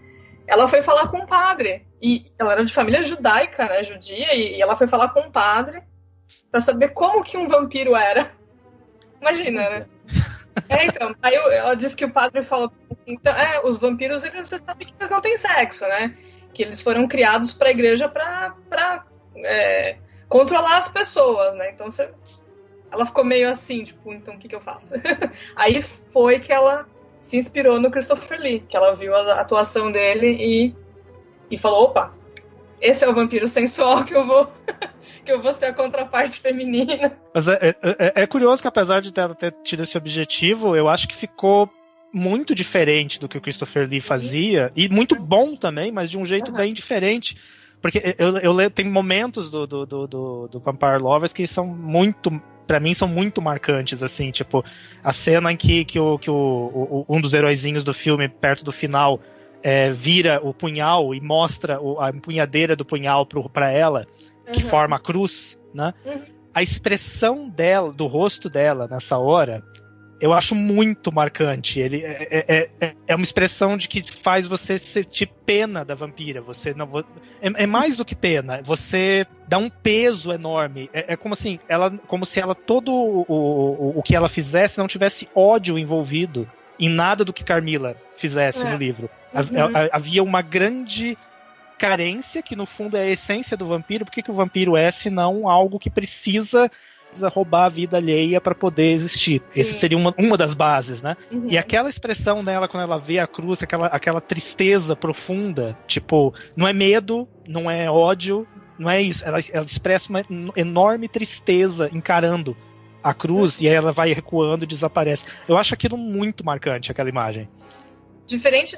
S7: ela foi falar com um padre. E ela era de família judaica, né? Judia, e ela foi falar com um padre pra saber como que um vampiro era. Imagina, né? Então, aí ela disse que o padre falou assim, então, os vampiros, você sabe que eles não têm sexo, né? Que eles foram criados pra igreja pra controlar as pessoas, né? Então ela ficou meio assim, tipo, então o que eu faço? Aí foi que ela se inspirou no Christopher Lee, que ela viu a atuação dele e falou, opa, esse é o vampiro sensual que eu vou ser a contraparte feminina.
S8: Mas é curioso que apesar de ela ter tido esse objetivo, eu acho que ficou muito diferente do que o Christopher Lee fazia, e muito bom também, mas de um jeito bem diferente. Porque eu leio, tem momentos do Vampire Lovers que são muito, pra mim, são muito marcantes, assim, tipo, a cena em que um dos heróizinhos do filme, perto do final, vira o punhal e mostra a empunhadeira do punhal pra ela, que forma a cruz, né? A expressão dela, do rosto dela nessa hora, eu acho muito marcante. Ele é uma expressão de que faz você sentir pena da vampira. Você não é mais do que pena. Você dá um peso enorme. É como assim, como se ela todo o que ela fizesse não tivesse ódio envolvido em nada do que Carmilla fizesse no livro. Havia uma grande carência, que no fundo é a essência do vampiro. Por que o vampiro é, se não algo que precisa roubar a vida alheia para poder existir? Sim. Essa seria uma das bases, né? Uhum. E aquela expressão dela, quando ela vê a cruz, aquela tristeza profunda, tipo, não é medo, não é ódio, não é isso. Ela expressa uma enorme tristeza encarando a cruz, e aí ela vai recuando e desaparece. Eu acho aquilo muito marcante, aquela imagem.
S7: Diferente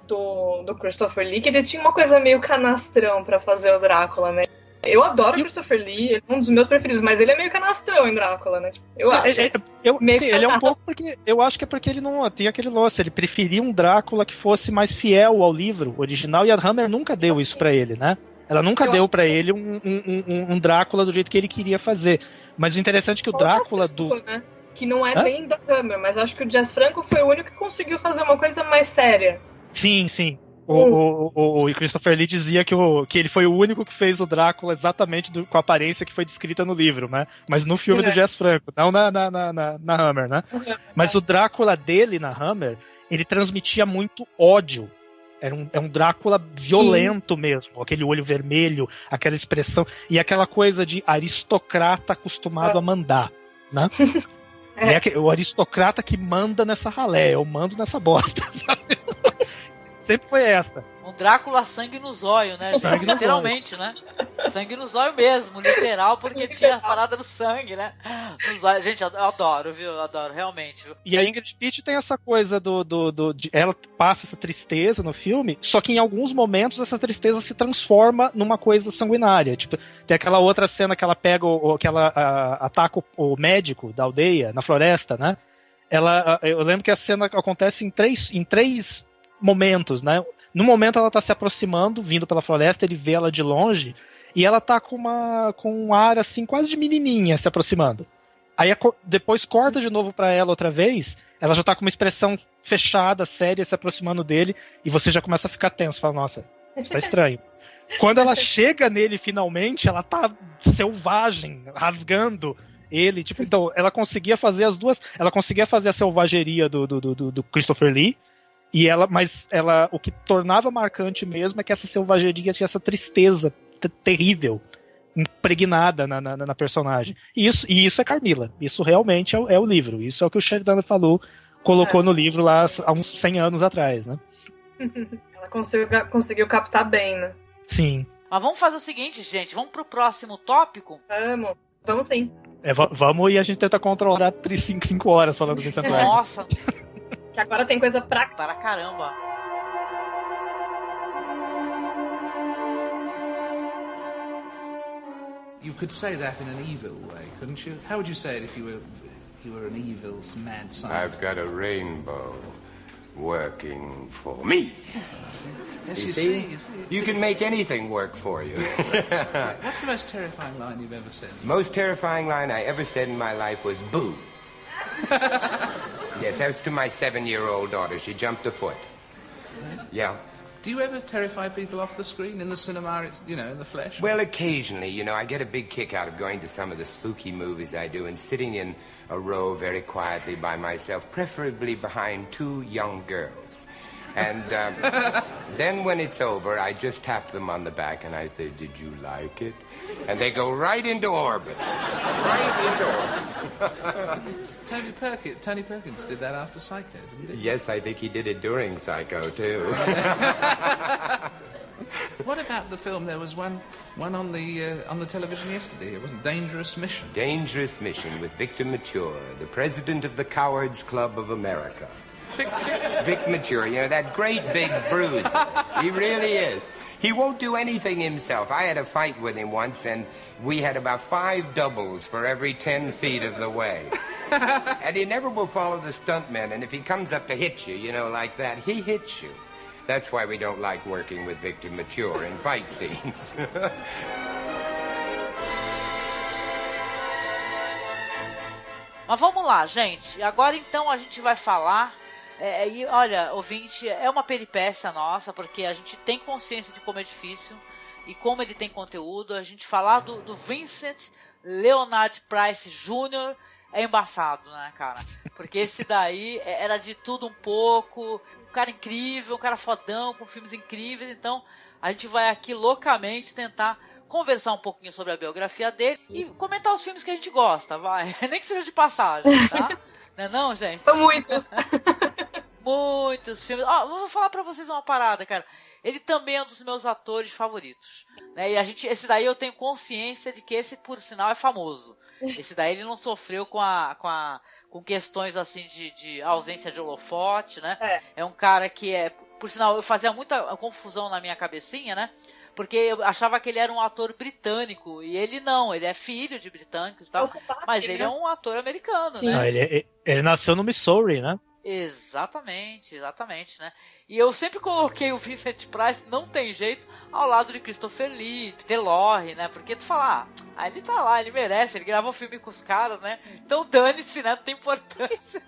S7: do Christopher Lee, que ele tinha uma coisa meio canastrão pra fazer o Drácula, né? Eu adoro o Christopher Lee, ele é um dos meus preferidos, mas ele é meio canastrão em Drácula, né? Eu acho.
S8: Sim, ele é um pouco porque... Eu acho que é porque ele não tinha aquele lance, ele preferia um Drácula que fosse mais fiel ao livro original, e a Hammer nunca deu isso pra ele, né? Ela nunca deu pra ele um Drácula do jeito que ele queria fazer. Mas o interessante é que o Drácula do...
S7: Né? Que não é nem da Hammer, mas acho que o Jess Franco foi o único que conseguiu fazer uma coisa mais séria.
S8: Sim, sim. O Christopher Lee dizia que ele foi o único que fez o Drácula exatamente com a aparência que foi descrita no livro, né? Mas no filme do Jess Franco, não na Hammer, né? Mas o Drácula dele na Hammer, ele transmitia muito ódio. É um Drácula violento mesmo, aquele olho vermelho, aquela expressão, e aquela coisa de aristocrata acostumado a mandar, né? É o aristocrata que manda nessa ralé, eu mando nessa bosta, sabe? Sempre foi essa.
S1: Um Drácula sangue no zóio, né, gente? Literalmente, né? Sangue no zóio mesmo, literal, porque tinha a parada do sangue, né? Gente, eu adoro, viu? Eu adoro, realmente. Viu?
S8: E a Ingrid Pitt tem essa coisa de ela passa essa tristeza no filme, só que em alguns momentos essa tristeza se transforma numa coisa sanguinária. Tipo, tem aquela outra cena que ela pega, que ela ataca o médico da aldeia, na floresta, né? Eu lembro que a cena acontece em três momentos, né? No momento ela tá se aproximando, vindo pela floresta, ele vê ela de longe e ela tá com um ar assim, quase de menininha se aproximando. Aí depois corta de novo pra ela outra vez, ela já tá com uma expressão fechada, séria, se aproximando dele, e você já começa a ficar tenso, fala, nossa, isso tá estranho. Quando ela chega nele finalmente, ela tá selvagem, rasgando ele, tipo, então ela conseguia fazer as duas, ela conseguia fazer a selvageria do Christopher Lee, mas o que tornava marcante mesmo é que essa selvageria tinha essa tristeza terrível impregnada na personagem. E isso é Carmilla. Isso realmente é o livro. Isso é o que o Sheridan colocou no livro lá há uns 100 anos atrás, né?
S7: Ela conseguiu captar bem, né?
S8: Sim.
S1: Mas vamos fazer o seguinte, gente. Vamos pro próximo tópico?
S7: Vamos sim.
S8: Vamos e a gente tenta controlar 5 horas falando desse Edward.
S1: Nossa.
S7: Que agora tem coisa pra
S1: caramba.
S9: You could say that in an evil way, couldn't you? How would you say it if you were an evil, mad scientist?
S10: I've got a rainbow working for me.
S9: Yes, you see.
S10: You can make anything work for you.
S9: What's the most terrifying line you've ever said?
S10: Most terrifying line I ever said in my life was boo. Yes, that was to my 7-year-old daughter. She jumped a foot. Yeah.
S9: Do you ever terrify people off the screen, in the cinema, in the flesh?
S10: Well, occasionally, I get a big kick out of going to some of the spooky movies I do and sitting in a row very quietly by myself, preferably behind 2 young girls. And then when it's over, I just tap them on the back and I say, "Did you like it?" And they go right into orbit. Right into orbit.
S9: Tony Perkins did that after Psycho, didn't he?
S10: Yes, I think he did it during Psycho, too.
S9: What about the film? There was one on the television yesterday. It wasn't Dangerous Mission.
S10: Dangerous Mission with Victor Mature, the president of the Cowards Club of America. Vic Mature, that great big bruiser. He really is. He won't do anything himself. I had a fight with him once, and we had about 5 doubles for every 10 feet of the way. And he never will follow the stuntmen, and if he comes up to hit you, like that, he hits you. That's why we don't like working with Victor Mature in fight scenes.
S1: Mas vamos lá, gente. Agora então a gente vai falar. E olha, ouvinte, é uma peripécia nossa, porque a gente tem consciência de como é difícil e como ele tem conteúdo. A gente falar do Vincent Leonard Price Jr. é embaçado, né, cara? Porque esse daí era de tudo um pouco, um cara incrível, um cara fodão, com filmes incríveis, então a gente vai aqui loucamente tentar conversar um pouquinho sobre a biografia dele e comentar os filmes que a gente gosta, vai. Nem que seja de passagem, tá? Não, gente?
S7: São muitos.
S1: Muitos filmes. Vou falar pra vocês uma parada, cara. Ele também é um dos meus atores favoritos, né? E esse daí eu tenho consciência de que esse, por sinal, é famoso. Esse daí ele não sofreu com questões assim de ausência de holofote, né? É um cara que por sinal, eu fazia muita confusão na minha cabecinha, né? Porque eu achava que ele era um ator britânico, e ele não, ele é filho de britânicos e tal, mas ele é um ator americano, né?
S8: Não, ele nasceu no Missouri, né?
S1: Exatamente, né? E eu sempre coloquei o Vincent Price, não tem jeito, ao lado de Christopher Lee, Peter Lorre, né? Porque tu fala, ele tá lá, ele merece, ele gravou filme com os caras, né? Então dane-se, né? Não tem importância.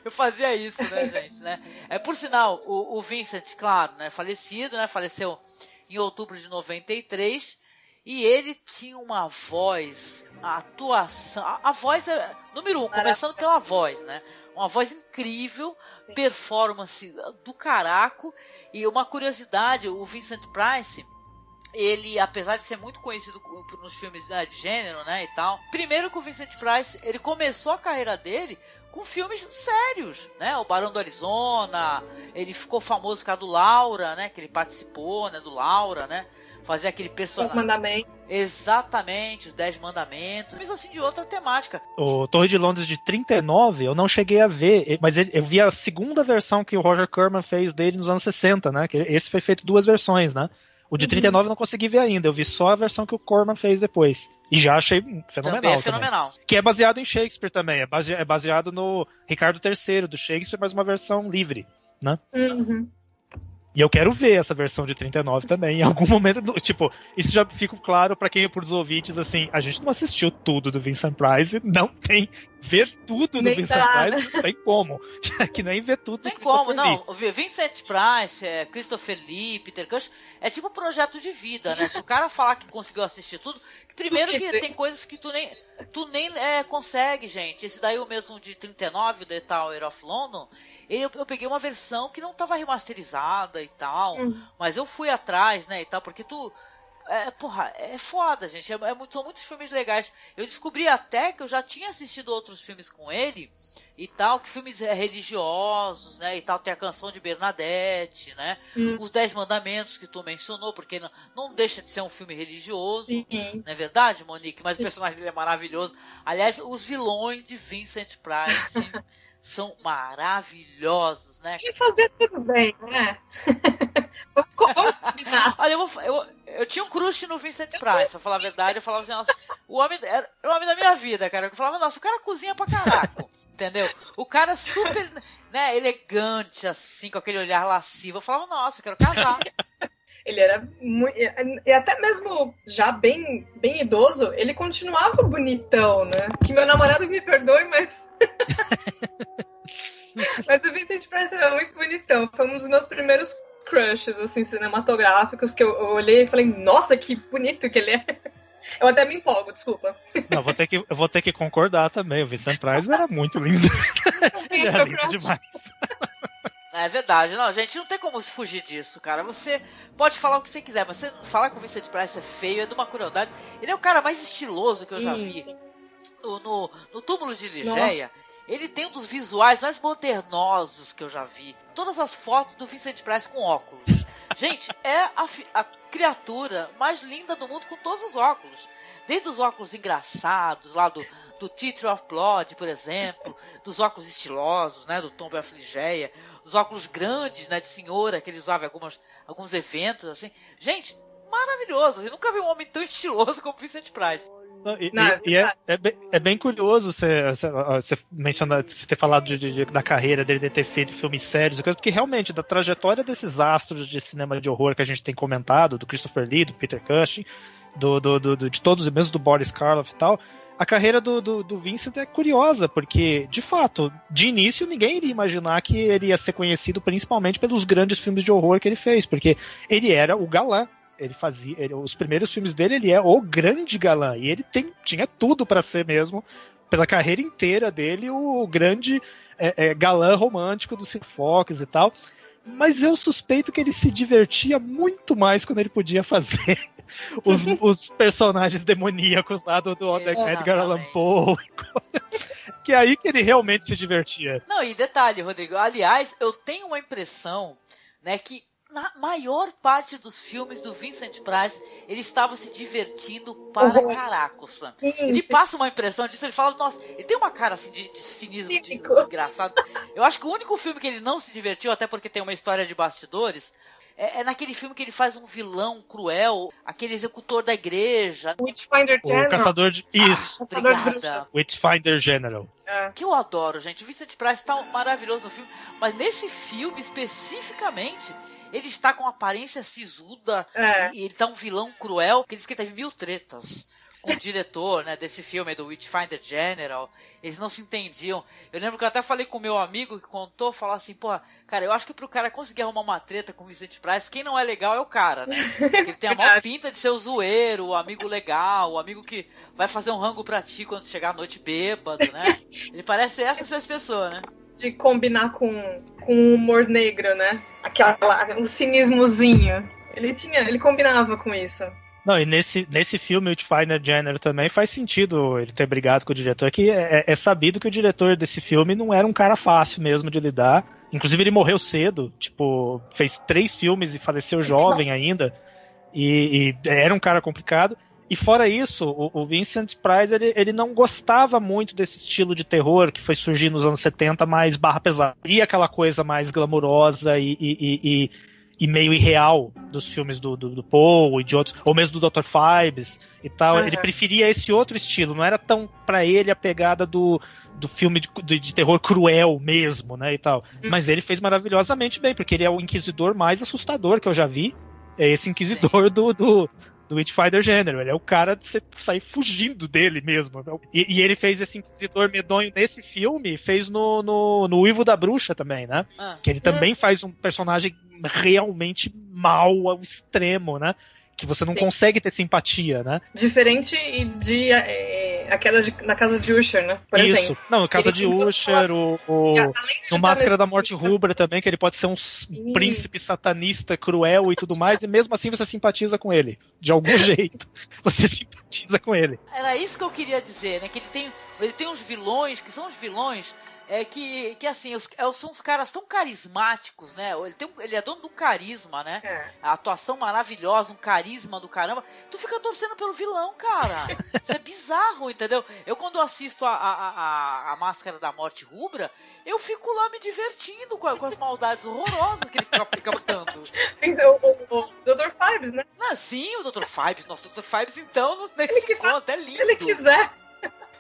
S1: Eu fazia isso, né, gente, né? Por sinal, o Vincent, claro, né? Falecido, né? Faleceu em outubro de 93, e ele tinha uma voz, a atuação, a voz é número 1, começando pela voz, né? Uma voz incrível, performance do caraco, e uma curiosidade, o Vincent Price, ele, apesar de ser muito conhecido nos filmes de gênero, né, e tal, primeiro que o Vincent Price, ele começou a carreira dele com filmes sérios, né, o Barão do Arizona, ele ficou famoso por causa do Laura, né, que ele participou, né, do Laura, né, fazia aquele personagem.
S7: 10 Mandamentos.
S1: Exatamente, os 10 Mandamentos, mas assim, de outra temática.
S8: O Torre de Londres de 39, eu não cheguei a ver, mas eu vi a segunda versão que o Roger Corman fez dele nos anos 60, né, que esse foi feito 2 versões, né. O de 39 eu não consegui ver ainda, eu vi só a versão que o Corman fez depois. E já achei fenomenal.
S1: Também é fenomenal.
S8: Que é baseado em Shakespeare também, é baseado no Ricardo III do Shakespeare, mas uma versão livre, né?
S7: Uhum.
S8: E eu quero ver essa versão de 39 também, em algum momento, tipo, isso já fica claro pra quem é por os ouvintes, assim, a gente não assistiu tudo do Vincent Price, não tem, ver tudo do Vincent Price, não tem como, que nem ver tudo
S1: do Christopher Lee. Não tem como, não, Vincent Price, Christopher Lee, Peter Cushing, é tipo um projeto de vida, né, se o cara falar que conseguiu assistir tudo, primeiro que tem coisas que tu nem consegue, gente, esse daí o mesmo de 39, The Tower of London, eu peguei uma versão que não estava remasterizada e tal, mas eu fui atrás, né, e tal, porque é foda, gente, são muitos filmes legais. Eu descobri até que eu já tinha assistido outros filmes com ele e tal, que filmes religiosos, né, e tal, tem a Canção de Bernadette, né, Os 10 Mandamentos que tu mencionou, porque não deixa de ser um filme religioso, não é verdade, Monique? Mas o personagem dele é maravilhoso. Aliás, os vilões de Vincent Price são maravilhosos, né?
S7: E fazer tudo bem, né? Vamos combinar.
S1: Olha, eu tinha um crush no Vincent Price, pra falar a verdade. Eu falava assim, nossa, o homem era o homem da minha vida, cara. Eu falava, nossa, o cara cozinha pra caraco, entendeu? O cara super, né, elegante, assim, com aquele olhar lascivo. Eu falava, nossa, eu quero casar.
S7: Ele era muito... E até mesmo já bem idoso, ele continuava bonitão, né? Que meu namorado me perdoe, mas... Mas o Vincent Price era muito bonitão. Foi um dos meus primeiros crushes, assim, cinematográficos, que eu olhei e falei, nossa, que bonito que ele é. Eu até me empolgo, desculpa.
S8: Não, eu vou ter que concordar também. O Vincent Price era muito lindo. Ele era lindo demais.
S1: É verdade, não, gente, não tem como se fugir disso, cara. Você pode falar o que você quiser, mas você falar que o Vincent Price é feio é de uma crueldade. Ele é o cara mais estiloso que eu já vi. No Túmulo de Ligeia, ele tem um dos visuais mais modernosos que eu já vi. Todas as fotos do Vincent Price com óculos. Gente, é a criatura mais linda do mundo com todos os óculos. Desde os óculos engraçados, lá do Theatre of Blood, por exemplo, dos óculos estilosos, né, do Tomb of Ligeia, os óculos grandes, né, de senhora, que ele usava em alguns eventos, assim. Gente, maravilhoso. Eu nunca vi um homem tão estiloso como Vincent Price.
S8: É bem curioso você mencionar, você ter falado da carreira dele, de ter feito filmes sérios, porque realmente, da trajetória desses astros de cinema de horror que a gente tem comentado, do Christopher Lee, do Peter Cushing, de todos, mesmo do Boris Karloff e tal, a carreira do Vincent é curiosa, porque, de fato, de início ninguém iria imaginar que ele ia ser conhecido principalmente pelos grandes filmes de horror que ele fez, porque ele era o galã Os primeiros filmes dele, ele é o grande galã. E ele tinha tudo pra ser mesmo, pela carreira inteira dele, o grande galã romântico do Sir Fox e tal. Mas eu suspeito que ele se divertia muito mais quando ele podia fazer os personagens demoníacos lá do Edgar Allan Poe. Que é aí que ele realmente se divertia.
S1: Não, e detalhe, Rodrigo, aliás, eu tenho uma impressão, né, que na maior parte dos filmes do Vincent Price, ele estava se divertindo para caracos. Ele passa uma impressão disso, ele fala, nossa, ele tem uma cara assim de cinismo, de engraçado. Eu acho que o único filme que ele não se divertiu, até porque tem uma história de bastidores, é naquele filme que ele faz um vilão cruel, aquele executor da igreja.
S7: Witchfinder General.
S8: O caçador de... Isso.
S1: Obrigada.
S8: Witchfinder General.
S1: Que eu adoro, gente. O Vincent Price tá maravilhoso no filme, mas nesse filme especificamente, ele está com aparência sisuda, e ele tá um vilão cruel, que diz que teve 1000 tretas com o diretor, né, desse filme, do Witchfinder General. Eles não se entendiam. Eu lembro que eu até falei com o meu amigo que contou, falar assim, pô, cara, eu acho que pro cara conseguir arrumar uma treta com o Vincent Price, quem não é legal é o cara, né? Porque ele tem a maior pinta de ser o zoeiro, o amigo legal, o amigo que vai fazer um rango pra ti quando chegar à noite bêbado, né? Ele parece essas pessoas, né?
S7: De combinar com o humor negro, né? O cinismozinho. Ele combinava com isso.
S8: Não, e nesse filme, Witchfinder General também faz sentido ele ter brigado com o diretor, que é sabido que o diretor desse filme não era um cara fácil mesmo de lidar. Inclusive ele morreu cedo, tipo, fez 3 filmes e faleceu jovem ainda, e era um cara complicado. E fora isso, o Vincent Price, ele não gostava muito desse estilo de terror que foi surgir nos anos 70, mais barra pesada. E aquela coisa mais glamurosa e meio irreal dos filmes do Poe e de outros, ou mesmo do Dr. Phibes e tal. Uhum. Ele preferia esse outro estilo, não era tão pra ele a pegada do filme de terror cruel mesmo, né, e tal. Mas ele fez maravilhosamente bem, porque ele é o inquisidor mais assustador que eu já vi. É esse inquisidor do Witchfinder General. Ele é o cara de você sair fugindo dele mesmo. E ele fez esse inquisidor medonho nesse filme, fez no Uivo da Bruxa também, né? Que ele também faz um personagem realmente mau ao extremo, né? Que você não consegue ter simpatia, né?
S7: Diferente de aquela na Casa de Usher, né? Por exemplo.
S8: Não, Casa de Usher, no Máscara da Morte Rubra também, que ele pode ser um príncipe satanista cruel e tudo mais, e mesmo assim você simpatiza com ele. De algum jeito, você simpatiza com ele.
S1: Era isso que eu queria dizer, né? Que ele tem uns vilões, que são os vilões que assim, são os caras tão carismáticos, né? Ele é dono de um carisma, né? A atuação maravilhosa, um carisma do caramba. Tu fica torcendo pelo vilão, cara. Isso é bizarro, entendeu? Eu, quando assisto a Máscara da Morte Rubra, eu fico lá me divertindo com as maldades horrorosas que ele fica botando.
S7: O Dr. Phibes, né?
S1: Não, sim, o Dr. Phibes. Nossa, o Dr. Phibes, então, não sei se conta, é lindo.
S7: Se ele quiser.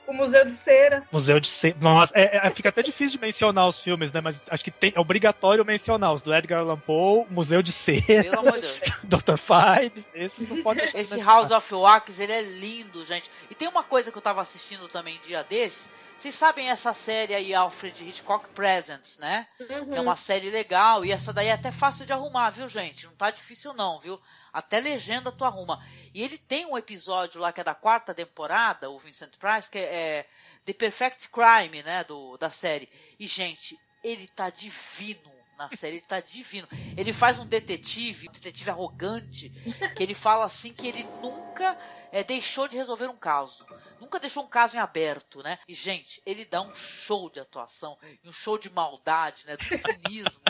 S7: O Museu de Cera.
S8: Museu de Cera. Nossa, fica até difícil de mencionar os filmes, né? Mas acho que é obrigatório mencionar os do Edgar Allan Poe, Museu de Cera,
S1: pelo amor de Deus.
S8: Dr. Phibes, esses não podem...
S1: Esse House of Wax, ele é lindo, gente. E tem uma coisa que eu tava assistindo também dia desses. Vocês sabem essa série aí, Alfred Hitchcock Presents, né? Uhum. Que é uma série legal, e essa daí é até fácil de arrumar, viu, gente? Não tá difícil não, viu? Até legenda tu arruma. E ele tem um episódio lá que é da 4ª temporada, o Vincent Price, que é The Perfect Crime, né, da série. E, gente, ele tá divino na série, ele tá divino. Ele faz um detetive arrogante, que ele fala assim que ele nunca deixou de resolver um caso. Nunca deixou um caso em aberto, né? E, gente, ele dá um show de atuação, um show de maldade, né? Do cinismo.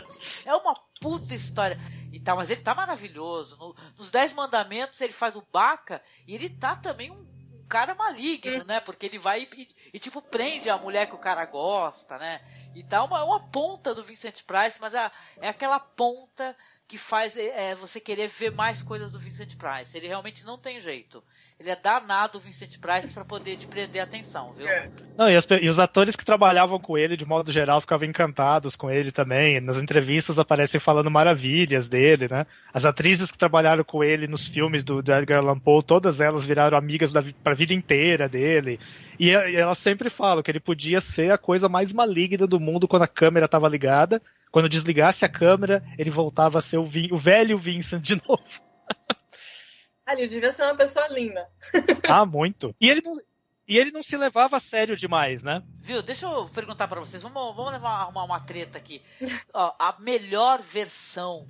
S1: É uma puta história. E tá, mas ele tá maravilhoso. Nos 10 Mandamentos ele faz o Baca e ele tá também um cara maligno, né? Porque ele vai e tipo, prende a mulher que o cara gosta, né? E dá uma ponta do Vincent Price, mas é aquela ponta que faz você querer ver mais coisas do Vincent Price. Ele realmente não tem jeito. Ele é danado, o Vincent Price, pra poder te prender a atenção, viu?
S8: Não, e os atores que trabalhavam com ele, de modo geral, ficavam encantados com ele também. Nas entrevistas aparecem falando maravilhas dele, né? As atrizes que trabalharam com ele nos filmes do Edgar Allan Poe, todas elas viraram amigas pra vida inteira dele. E elas sempre falam que ele podia ser a coisa mais maligna do mundo quando a câmera estava ligada. Quando desligasse a câmera, ele voltava a ser o velho Vincent de novo.
S7: Ali, devia ser uma pessoa linda.
S8: Ah, muito. E ele não se levava a sério demais, né?
S1: Viu, deixa eu perguntar pra vocês, vamos arrumar uma treta aqui. Ó, a melhor versão,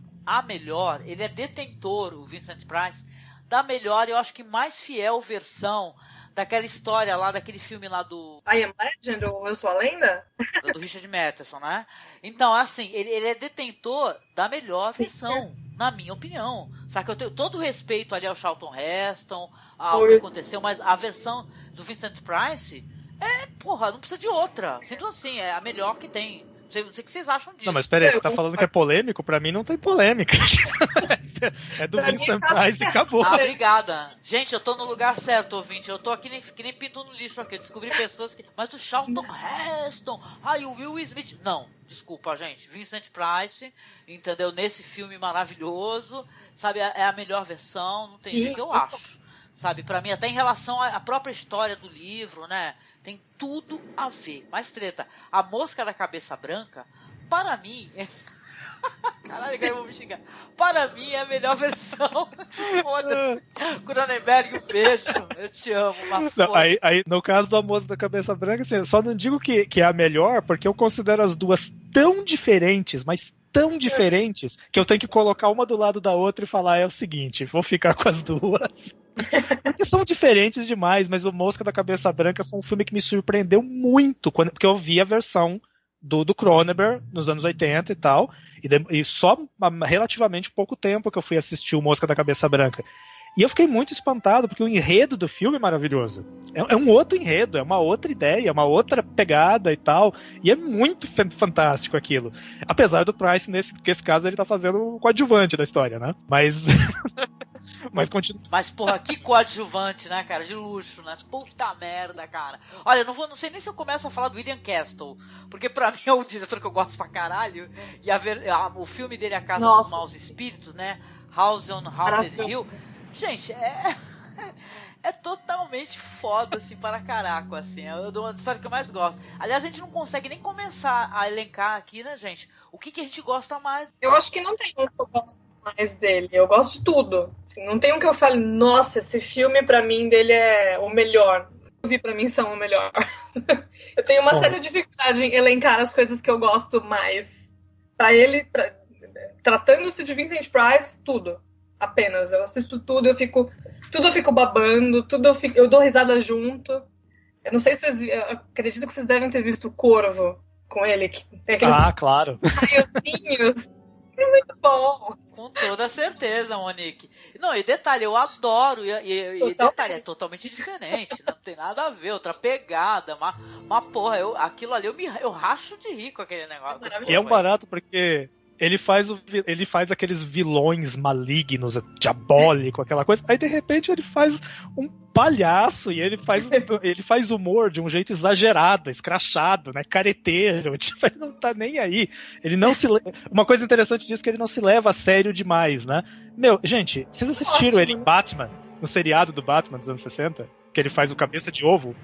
S1: ele é detentor, o Vincent Price, da melhor, eu acho que mais fiel versão daquela história lá, daquele filme lá do...
S7: I Am Legend, ou Eu Sou a Lenda?
S1: Do Richard Matheson, né? Então, assim, ele é detentor da melhor versão, na minha opinião. Sabe que eu tenho todo o respeito ali ao Charlton Heston, ao que aconteceu, mas a versão do Vincent Price não precisa de outra. Simples assim, é a melhor que tem. Não sei o que vocês acham disso.
S8: Não, mas peraí, você tá falando que é polêmico? Pra mim não tem polêmica. É do Vincent Price e acabou.
S1: Ah, obrigada. Gente, eu tô no lugar certo, ouvinte. Eu tô aqui que nem pinto no lixo aqui. Eu descobri pessoas que... Mas o Charlton Heston... e o Will Smith... Não, desculpa, gente. Vincent Price, entendeu? Nesse filme maravilhoso, sabe? É a melhor versão. Não tem jeito, eu acho. Sabe? Pra mim, até em relação à própria história do livro, né? Tem tudo a ver. Mais treta. A Mosca da Cabeça Branca, para mim... Caralho, agora eu vou me xingar. Para mim é a melhor versão. Foda-se. Cronenberg, um beijo. Eu te amo.
S8: Não, aí, no caso da Moça da Cabeça Branca, assim, eu só não digo que é a melhor, porque eu considero as duas tão diferentes, mas tão diferentes, que eu tenho que colocar uma do lado da outra e falar, é o seguinte, vou ficar com as duas. Porque são diferentes demais, mas o Mosca da Cabeça Branca foi um filme que me surpreendeu muito, porque eu vi a versão do Cronenberg nos anos 80 e tal, e só há relativamente pouco tempo que eu fui assistir o Mosca da Cabeça Branca. E eu fiquei muito espantado, porque o enredo do filme é maravilhoso. É um outro enredo, é uma outra ideia, é uma outra pegada e tal, e é muito fantástico aquilo. Apesar do Price, nesse caso, ele tá fazendo o coadjuvante da história, né? Mas...
S1: Mas, porra, que coadjuvante, né, cara? De luxo, né? Puta merda, cara. Olha, não sei nem se eu começo a falar do William Castle, porque pra mim é o diretor que eu gosto pra caralho, e o filme dele, A Casa dos Maus Espíritos, né? House on Haunted Hill. Gente, é totalmente foda, assim, para caraca, assim. É uma história que eu mais gosto. Aliás, a gente não consegue nem começar a elencar aqui, né, gente? O que a gente gosta mais.
S7: Eu acho que não tem um que eu gosto mais dele. Eu gosto de tudo. Assim, não tem um que eu fale, nossa, esse filme pra mim dele é o melhor. Eu vi pra mim são o melhor. Eu tenho uma séria dificuldade em elencar as coisas que eu gosto mais. Pra ele, tratando-se de Vincent Price, tudo. Apenas. Eu assisto tudo, eu fico babando, eu dou risada junto. Eu não sei se vocês... Eu acredito que vocês devem ter visto o Corvo com ele, que tem aqueles...
S8: claro.
S7: raiozinhos. É muito bom.
S1: Com toda certeza, Monique. Não, e detalhe, eu adoro. E detalhe, é totalmente diferente. Não tem nada a ver, outra pegada. Mas porra, aquilo ali eu racho de rir com aquele negócio.
S8: E é um barato porque ele faz aqueles vilões malignos, diabólico, aquela coisa. Aí de repente ele faz um palhaço e ele faz humor de um jeito exagerado, escrachado, né, careteiro, tipo, ele não tá nem aí. Uma coisa interessante disso é que ele não se leva a sério demais, né? Meu, gente, vocês assistiram ele em Batman, no seriado do Batman dos anos 60? Que ele faz o cabeça de ovo?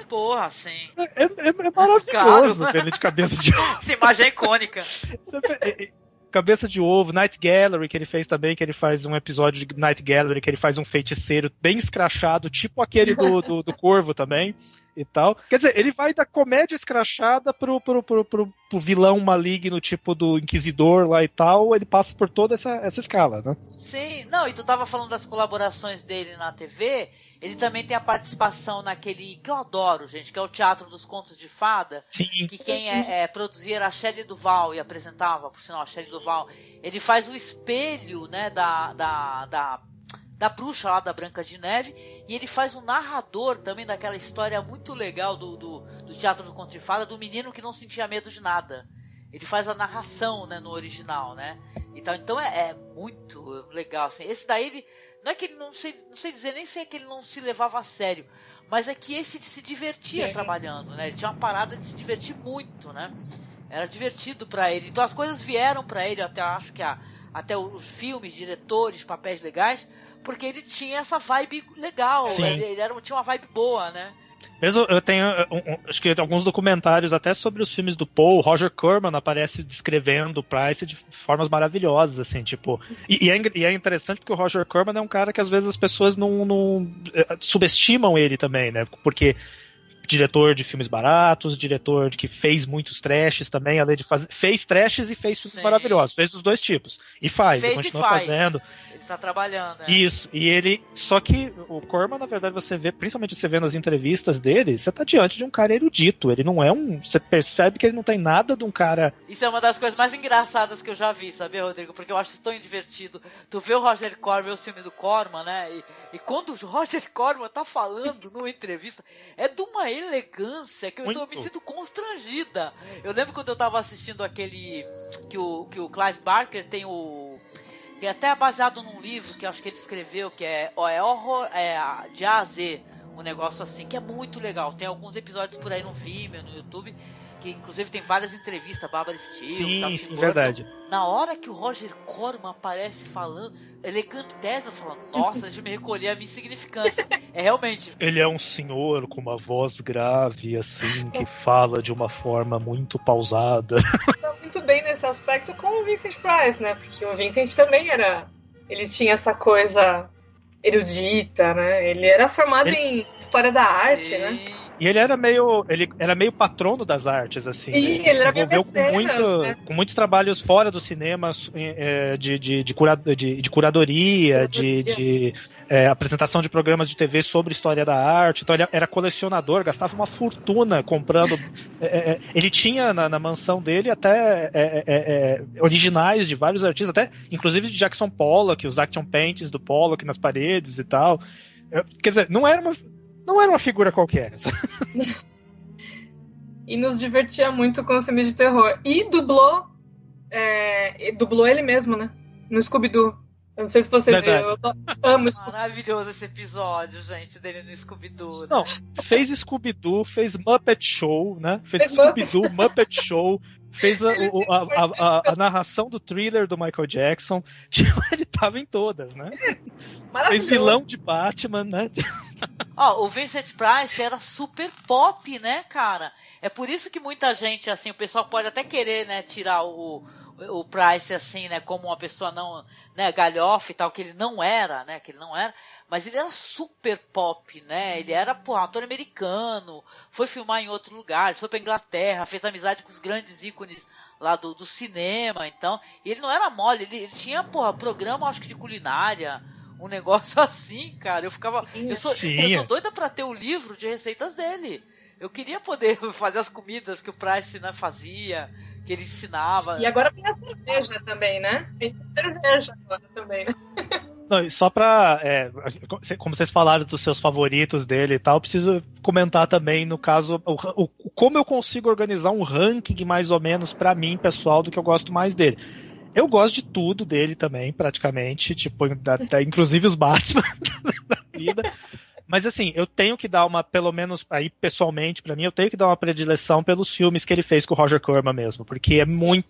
S1: Porra, sim.
S8: É maravilhoso ver ele de cabeça de ovo.
S1: Essa imagem é icônica.
S8: Cabeça de ovo, Night Gallery, que ele fez também, que ele faz um episódio de Night Gallery, que ele faz um feiticeiro bem escrachado, tipo aquele do Corvo também, e tal. Quer dizer, ele vai da comédia escrachada pro vilão maligno, tipo do Inquisidor lá e tal, ele passa por toda essa escala, né?
S1: Sim, não, e tu tava falando das colaborações dele na TV, ele também tem a participação naquele que eu adoro, gente, que é o Teatro dos Contos de Fada.
S8: Sim.
S1: Que quem produzia era a Shelley Duvall e apresentava, por sinal, a Shelley Duvall. Ele faz o espelho, né, da bruxa lá da Branca de Neve, e ele faz um narrador também daquela história muito legal do Teatro do Conto de Fada, do menino que não sentia medo de nada. Ele faz a narração, né, no original, né? Então é muito legal, assim. Esse daí, ele, não é que ele não sei dizer, nem sei que ele não se levava a sério, mas é que esse se divertia trabalhando, né? Ele tinha uma parada de se divertir muito, né? Era divertido pra ele. Então as coisas vieram pra ele, até acho que até os filmes, diretores, papéis legais, porque ele tinha essa vibe legal, ele tinha uma vibe boa, né?
S8: Mesmo eu tenho, acho que alguns documentários até sobre os filmes do Paul. Roger Corman aparece descrevendo o Price de formas maravilhosas, assim, tipo. E é interessante porque o Roger Corman é um cara que às vezes as pessoas não subestimam ele também, né? Porque diretor de filmes baratos, diretor que fez muitos trashes também, além de fazer. Fez trashes e fez filmes maravilhosos. Fez dos dois tipos. E continua fazendo.
S1: Ele tá trabalhando, né?
S8: Isso, e ele. Só que o Corman, na verdade, você vê, principalmente você vê nas entrevistas dele, você tá diante de um cara erudito. Ele não é um. Você percebe que ele não tem nada de um cara.
S1: Isso é uma das coisas mais engraçadas que eu já vi, sabe, Rodrigo? Porque eu acho isso tão divertido. Tu vê o Roger Corman, vê os filmes do Corman, né? E quando o Roger Corman tá falando numa entrevista, é de uma elegância que eu me sinto constrangida. Eu lembro quando eu tava assistindo aquele. Que o Clive Barker tem o. Que até é baseado num livro que eu acho que ele escreveu, que é Horror de A a Z, um negócio assim, que é muito legal. Tem alguns episódios por aí no Vimeo, no YouTube, que inclusive tem várias entrevistas, Barbara Steele,
S8: sim, verdade.
S1: Na hora que o Roger Corman aparece falando, elegantésimo, falando, nossa, deixa eu me recolher a minha insignificância. É realmente.
S8: Ele é um senhor com uma voz grave, assim, que fala de uma forma muito pausada.
S7: Tá muito bem nesse aspecto com o Vincent Price, né? Porque o Vincent também ele tinha essa coisa erudita, né? Ele era formado em História da Arte,
S1: Sim.
S7: né?
S8: E ele era meio patrono das artes, assim.
S7: Sim,
S8: né? Ele se envolveu com muitos trabalhos fora do cinema, de curadoria, de apresentação de programas de TV sobre história da arte. Então ele era colecionador, gastava uma fortuna comprando. Ele tinha na mansão dele até originais de vários artistas, até inclusive de Jackson Pollock, os action paintings do Pollock nas paredes e tal. Quer dizer, não era uma figura qualquer.
S7: E nos divertia muito com os filmes de terror. E dublou ele mesmo, né? No Scooby-Doo. Eu não sei se vocês viram. Eu amo Scooby-Doo.
S1: Maravilhoso esse episódio, gente, dele no Scooby-Doo. Né?
S8: Não, fez Scooby-Doo, fez Muppet Show, né? Fez Scooby-Doo, Muppet Show, fez a narração do Thriller do Michael Jackson. Ele tava em todas, né? Fez vilão de Batman, né?
S1: O Vincent Price era super pop, né, cara? É por isso que muita gente, assim, o pessoal pode até querer, né, tirar o Price, assim, né, como uma pessoa não, né, galhofa e tal, que ele não era, né, mas ele era super pop, né, ele era, ator americano, foi filmar em outro lugar, foi pra Inglaterra, fez amizade com os grandes ícones lá do cinema, então, e ele não era mole, ele tinha, programa, acho que de culinária, um negócio assim, cara, eu sou doida pra ter o livro de receitas dele. Eu queria poder fazer as comidas que o Price, né, fazia, que ele ensinava.
S7: E agora tem a cerveja também, né? Tem cerveja agora também, né?
S8: Não, só pra... como vocês falaram dos seus favoritos dele e tal, eu preciso comentar também, no caso, como eu consigo organizar um ranking mais ou menos pra mim, pessoal, do que eu gosto mais dele. Eu gosto de tudo dele também, praticamente, tipo, inclusive os Batman da vida. Mas assim, eu tenho que dar pelo menos aí pessoalmente, pra mim, eu tenho que dar uma predileção pelos filmes que ele fez com o Roger Corman mesmo, porque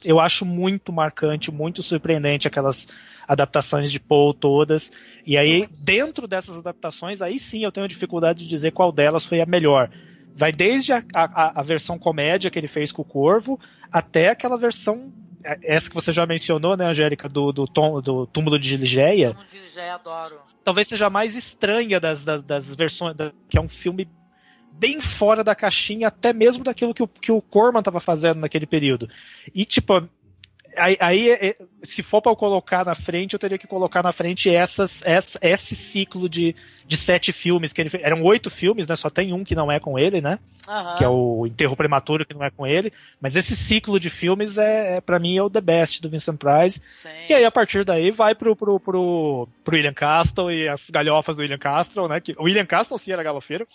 S8: eu acho muito marcante, muito surpreendente aquelas adaptações de Poe todas, e aí dentro dessas adaptações, aí sim eu tenho dificuldade de dizer qual delas foi a melhor. Vai desde a versão comédia que ele fez com o Corvo, até aquela versão, essa que você já mencionou, né, Angélica, do Túmulo de Ligeia.
S1: Túmulo de Ligeia, adoro.
S8: Talvez seja a mais estranha das versões, que é um filme bem fora da caixinha, até mesmo daquilo que o Corman estava fazendo naquele período. E, tipo, aí se for para eu colocar na frente, eu teria que colocar na frente esse ciclo de 7 filmes que ele fez. Eram 8 filmes, né? Só tem um que não é com ele, né? Uhum. Que é o Enterro Prematuro, que não é com ele. Mas esse ciclo de filmes para mim é o the best do Vincent Price. Sim. E aí a partir daí vai pro William Castle e as galhofas do William Castle, né? O William Castle sim era galhofeiro.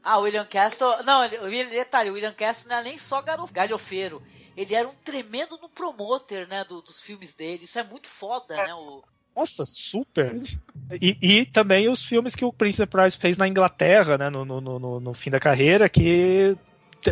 S1: O William Castle... Não, detalhe, o William Castle não era nem só galhofeiro. Ele era um tremendo no promoter, né, dos filmes dele. Isso é muito foda, né?
S8: Nossa, super! E também os filmes que o Vincent Price fez na Inglaterra, né, no fim da carreira, que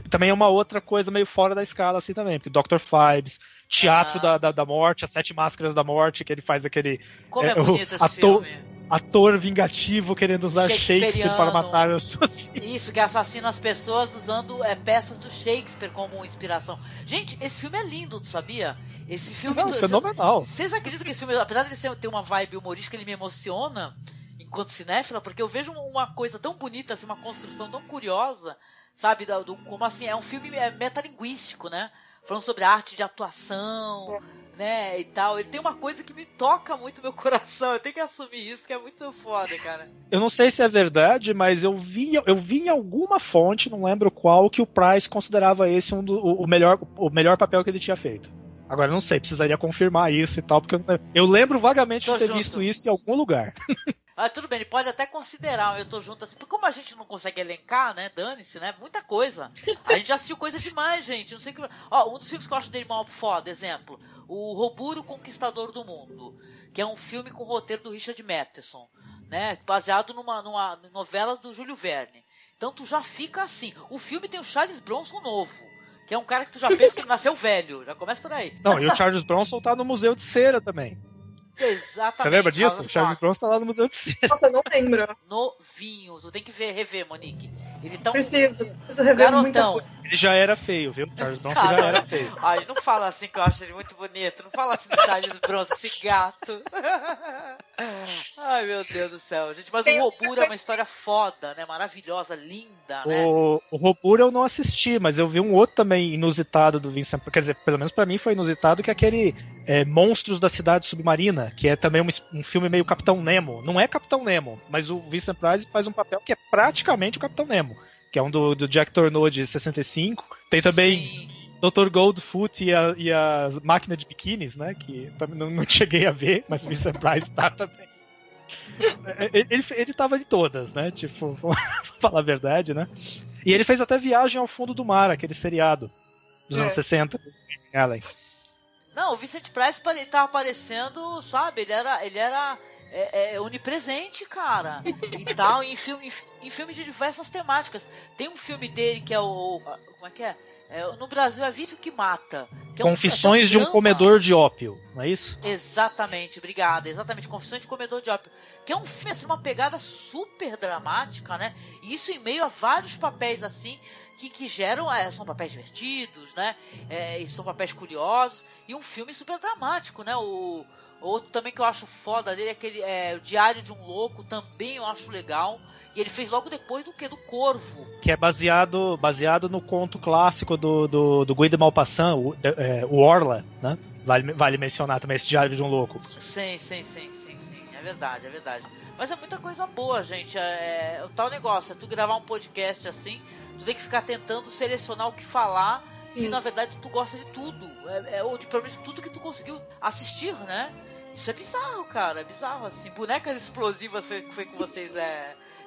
S8: também é uma outra coisa meio fora da escala, assim, também. Porque Dr. Phibes, Teatro da Morte, As 7 Máscaras da Morte, que ele faz aquele...
S1: Como é bonito esse filme!
S8: ator vingativo querendo usar Shakespeare para matar as suas filhas.
S1: Isso, que assassina as pessoas usando peças do Shakespeare como inspiração. Gente, esse filme é lindo, tu sabia? Esse filme...
S8: fenomenal.
S1: Vocês acreditam que esse filme, apesar de ele ter uma vibe humorística, ele me emociona enquanto cinéfila? Porque eu vejo uma coisa tão bonita, assim, uma construção tão curiosa, sabe? Como assim, é um filme metalinguístico, né? Falando sobre arte de atuação, né, e tal. Ele tem uma coisa que me toca muito meu coração. Eu tenho que assumir isso, que é muito foda, cara.
S8: Eu não sei se é verdade, mas eu vi em alguma fonte, não lembro qual, que o Price considerava esse o melhor papel que ele tinha feito. Agora, eu não sei, precisaria confirmar isso e tal, porque eu lembro vagamente de ter visto isso em algum lugar.
S1: Tudo bem, ele pode até considerar, eu tô junto assim, porque como a gente não consegue elencar, né, dane-se, né, muita coisa. A gente já assistiu coisa demais, gente, não sei o que... Ó, um dos filmes que eu acho dele mal foda, exemplo, o Roburo Conquistador do Mundo, que é um filme com o roteiro do Richard Matheson, né, baseado numa novela do Júlio Verne. Então tu já fica assim, o filme tem o Charles Bronson novo, que é um cara que tu já pensa que ele nasceu velho, já começa por aí.
S8: Não, e o Charles Bronson tá no Museu de Cera também.
S1: Exatamente.
S8: Você lembra disso? O Charles Bronson tá lá no Museu de Cera.
S7: Nossa, eu não lembro.
S1: Novinho. Tu tem que rever, Monique. Ele tá
S7: preciso rever
S1: garotão.
S8: Ele já era feio, viu? O Charles Bronson já era feio.
S1: Ai, não fala assim que eu acho ele muito bonito. Não fala assim do Charles Bronson, esse gato. Ai, meu Deus do céu. Gente, mas o Roburo é uma história foda, né? Maravilhosa, linda, né?
S8: O Roburo eu não assisti, mas eu vi um outro também inusitado do Vincent. Quer dizer, pelo menos pra mim foi inusitado, que é aquele Monstros da Cidade Submarina, que é também um filme meio Capitão Nemo. Não é Capitão Nemo, mas o Vincent Price faz um papel que é praticamente o Capitão Nemo, que é um do Jack Tornot de 65. Tem também Dr. Goldfoot e a Máquina de Biquínis, né? Que não cheguei a ver, mas o Vincent Price tá também. Ele tava em todas, né? Tipo, pra falar a verdade, né? E ele fez até Viagem ao Fundo do Mar, aquele seriado dos anos 60. Allen.
S1: Não, o Vincent Price tava aparecendo, sabe? Ele era onipresente, cara. E tal, em filmes de diversas temáticas. Tem um filme dele que é o... Como é que é? No Brasil é Vício que Mata. Que
S8: Confissões de um Comedor de Ópio, não é isso?
S1: Exatamente, obrigada. Exatamente, Confissões de um Comedor de Ópio. Que é um filme, assim, uma pegada super dramática, né? E isso em meio a vários papéis, assim, que geram... são papéis divertidos, né? E são papéis curiosos. E um filme super dramático, né? O outro também que eu acho foda dele é aquele O Diário de um Louco, também eu acho legal. E ele fez logo depois do que? Do Corvo.
S8: Que é baseado no conto clássico do Guy de Maupassant, o Orla, né? Vale mencionar também esse Diário de um Louco.
S1: Sim. É verdade. Mas é muita coisa boa, gente. O tal negócio, tu gravar um podcast assim, tu tem que ficar tentando selecionar o que falar. Se na verdade tu gosta de tudo. Ou de pelo menos tudo que tu conseguiu assistir, né? Isso é bizarro, cara. É bizarro, assim. Bonecas explosivas foi que vocês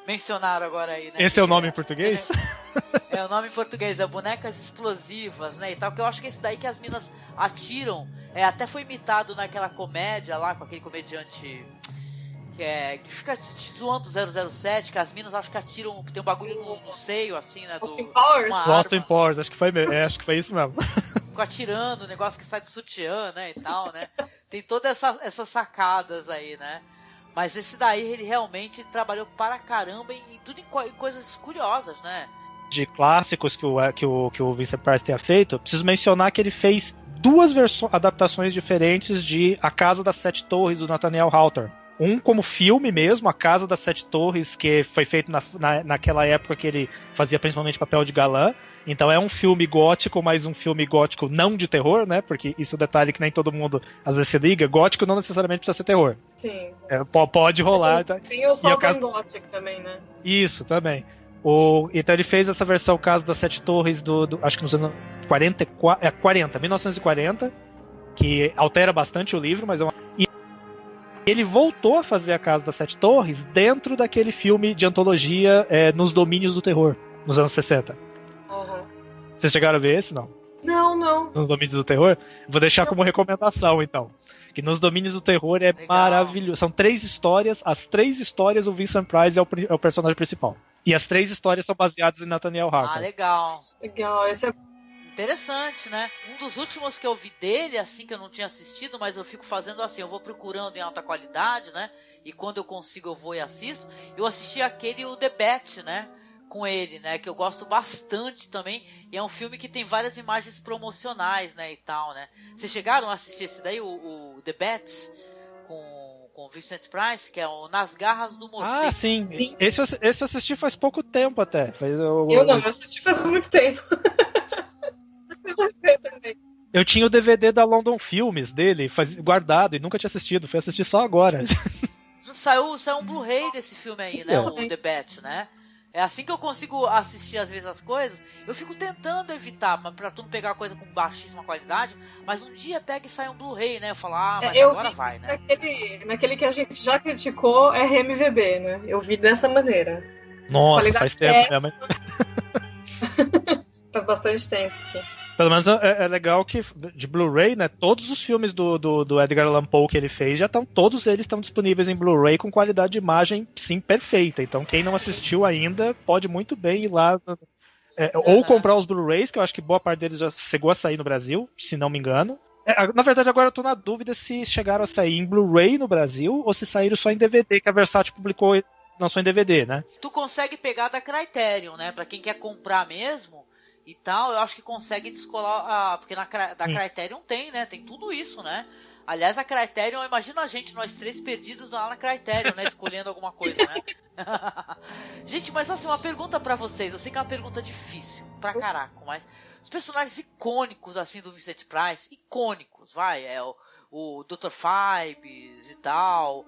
S1: mencionaram agora aí, né?
S8: Esse é o nome em português?
S1: O nome em português é Bonecas Explosivas, né? E tal, que eu acho que é esse daí que as minas atiram. Até foi imitado naquela comédia lá, com aquele comediante que fica zoando o 007, que as minas acho que atiram, que tem um bagulho no seio, assim, né?
S7: Austin Powers?
S8: Austin Powers, acho que foi isso mesmo.
S1: Ficou atirando, o negócio que sai do sutiã, né, e tal, né? Tem todas essas sacadas aí, né? Mas esse daí, ele realmente trabalhou para caramba em coisas curiosas, né?
S8: De clássicos que o Vincent Price tenha feito, eu preciso mencionar que ele fez duas adaptações diferentes de A Casa das Sete Torres, do Nathaniel Hawthorne. Um como filme mesmo, A Casa das Sete Torres, que foi feito naquela época que ele fazia principalmente papel de galã. Então é um filme gótico, mas um filme gótico não de terror, né? Porque isso é um detalhe que nem todo mundo às vezes se liga. Gótico não necessariamente precisa ser terror.
S7: Sim.
S8: Pode rolar.
S7: Tem o Southern Gothic também, né?
S8: Isso, também. Então ele fez essa versão Casa das Sete Torres acho que nos anos 1940, que altera bastante o livro, mas e ele voltou a fazer A Casa das Sete Torres dentro daquele filme de antologia Nos Domínios do Terror, nos anos 60.
S7: Uhum.
S8: Vocês chegaram a ver esse, não?
S7: Não.
S8: Nos Domínios do Terror? Vou deixar como recomendação, então. Que Nos Domínios do Terror é legal. Maravilhoso. São 3 histórias. As 3 histórias o Vincent Price é o personagem principal. E as 3 histórias são baseadas em Nathaniel Hawthorne.
S1: Legal.
S7: Esse é...
S1: Interessante, né? Um dos últimos que eu vi dele, assim, que eu não tinha assistido, mas eu fico fazendo assim, eu vou procurando em alta qualidade, né? E quando eu consigo eu vou e assisto. Eu assisti aquele, o The Bat, né? Com ele, né? Que eu gosto bastante também. E é um filme que tem várias imagens promocionais, né? E tal, né? Vocês chegaram a assistir esse daí, o The Bats? Com Vincent Price, que é o Nas Garras do Morcego.
S8: Ah, sim. Esse eu assisti faz pouco tempo até.
S7: Eu assisti faz muito tempo. Preciso ver também.
S8: Eu tinha o DVD da London Filmes dele guardado e nunca tinha assistido. Fui assistir só agora.
S1: Saiu um Blu-ray desse filme aí, né? O The Bat, né? É assim que eu consigo assistir às vezes as coisas. Eu fico tentando evitar, pra tu não pegar coisa com baixíssima qualidade. Mas um dia pega e sai um Blu-ray, né? Eu falo, mas agora vai, né?
S7: Naquele que a gente já criticou, RMVB, né? Eu vi dessa maneira.
S8: Nossa, faz tempo, né?
S7: Faz bastante tempo aqui.
S8: Pelo menos é legal que de Blu-ray, né? Todos os filmes do Edgar Allan Poe que ele fez todos eles estão disponíveis em Blu-ray com qualidade de imagem, sim, perfeita. Então quem não assistiu ainda pode muito bem ir lá ou comprar os Blu-rays, que eu acho que boa parte deles já chegou a sair no Brasil, se não me engano. Na verdade, agora eu tô na dúvida se chegaram a sair em Blu-ray no Brasil ou se saíram só em DVD, que a Versátil publicou, não só em DVD, né?
S1: Tu consegue pegar da Criterion, né? Pra quem quer comprar mesmo e tal, eu acho que consegue descolar, porque da Criterion tem, né? Tem tudo isso, né? Aliás, a Criterion, imagina a gente, nós três perdidos lá na Criterion, né? Escolhendo alguma coisa, né? Gente, mas assim, uma pergunta pra vocês. Eu sei que é uma pergunta difícil pra caraca, mas os personagens icônicos, assim, do Vincent Price, icônicos, vai, o Dr. Phibes e tal,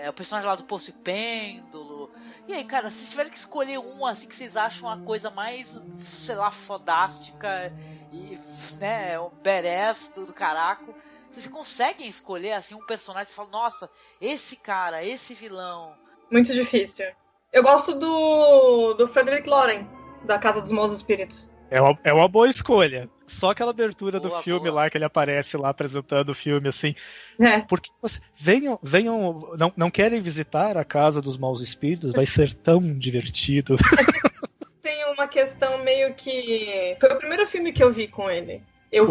S1: o personagem lá do Poço e Pêndulo. E aí, cara, se vocês tiverem que escolher um, assim, que vocês acham uma coisa mais, sei lá, fodástica e, né, o badass do caraco, vocês conseguem escolher, assim, um personagem que você fala, nossa, esse cara, esse vilão?
S7: Muito difícil. Eu gosto do Frederick Loren, da Casa dos Maus Espíritos.
S8: É uma boa escolha. Só aquela abertura do filme lá, que ele aparece lá apresentando o filme, assim. Porque venham, não querem visitar a Casa dos Maus Espíritos? Vai ser tão divertido.
S7: Tem uma questão meio que... Foi o primeiro filme que eu vi com ele. Eu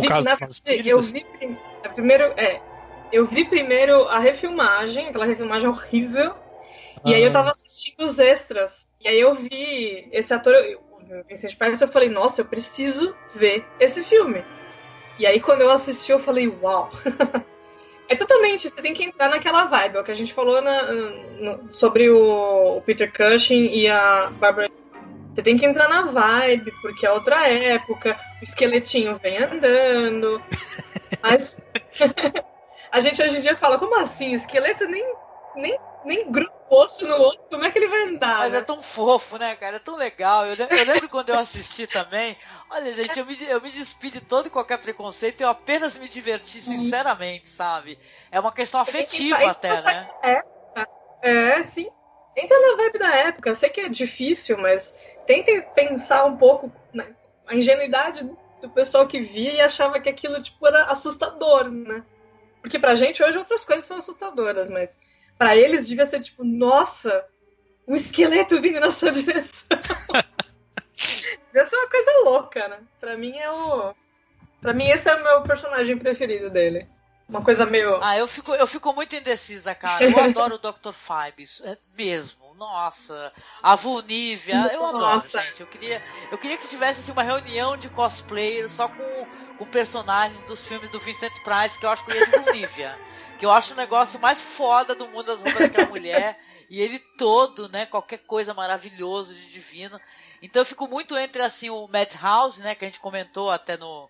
S7: vi primeiro a refilmagem, aquela refilmagem horrível. E aí eu tava assistindo os extras. E aí eu vi esse ator... Vincent Price, eu falei, nossa, eu preciso ver esse filme. E aí quando eu assisti, eu falei, uau. É totalmente, você tem que entrar naquela vibe, é o que a gente falou sobre o Peter Cushing e a Barbara. Você tem que entrar na vibe, porque é outra época, o esqueletinho vem andando. Mas a gente hoje em dia fala, como assim? Esqueleto nem gruda o osso no outro, como é que ele vai andar?
S1: Mas é tão fofo, né, cara? É tão legal. Eu lembro quando eu assisti também. Olha, gente, eu me despi de todo e qualquer preconceito e eu apenas me diverti, sinceramente, sabe? É uma questão afetiva até, né?
S7: Sim. Entra na vibe da época. Eu sei que é difícil, mas tentem pensar um pouco a ingenuidade do pessoal que via e achava que aquilo, tipo, era assustador, né? Porque pra gente hoje outras coisas são assustadoras, mas pra eles devia ser tipo, nossa, um esqueleto vindo na sua direção. Devia ser uma coisa louca, né? Pra mim esse é o meu personagem preferido dele. Uma coisa meio...
S1: eu fico muito indecisa, cara. Eu adoro o Dr. Phibes, mesmo. Nossa, a Vulnívia, eu adoro, gente. Eu queria que tivesse assim, uma reunião de cosplayers só com personagens dos filmes do Vincent Price, que eu acho que eu ia de Vulnívia. Que eu acho o negócio mais foda do mundo, as roupas daquela mulher. E ele todo, né, qualquer coisa maravilhoso de divino. Então eu fico muito entre, assim, o Madhouse, né, que a gente comentou até no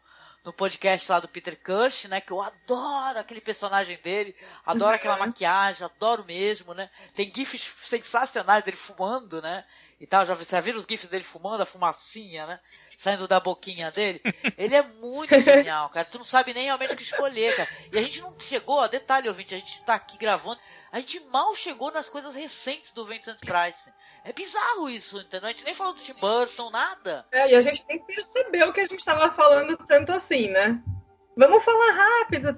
S1: podcast lá do Peter Cushing, né, que eu adoro aquele personagem dele, adoro aquela maquiagem, adoro mesmo, né, tem gifs sensacionais dele fumando, né, e tal, já viram os gifs dele fumando, a fumacinha, né, saindo da boquinha dele? Ele é muito genial, cara, tu não sabe nem realmente o que escolher, cara, e a gente não chegou, detalhe, ouvinte, a gente tá aqui gravando, a gente mal chegou nas coisas recentes do Vincent Price. É bizarro isso, entendeu? A gente nem falou do Tim Burton, nada.
S7: E a gente nem percebeu que a gente tava falando tanto assim, né? Vamos falar rápido.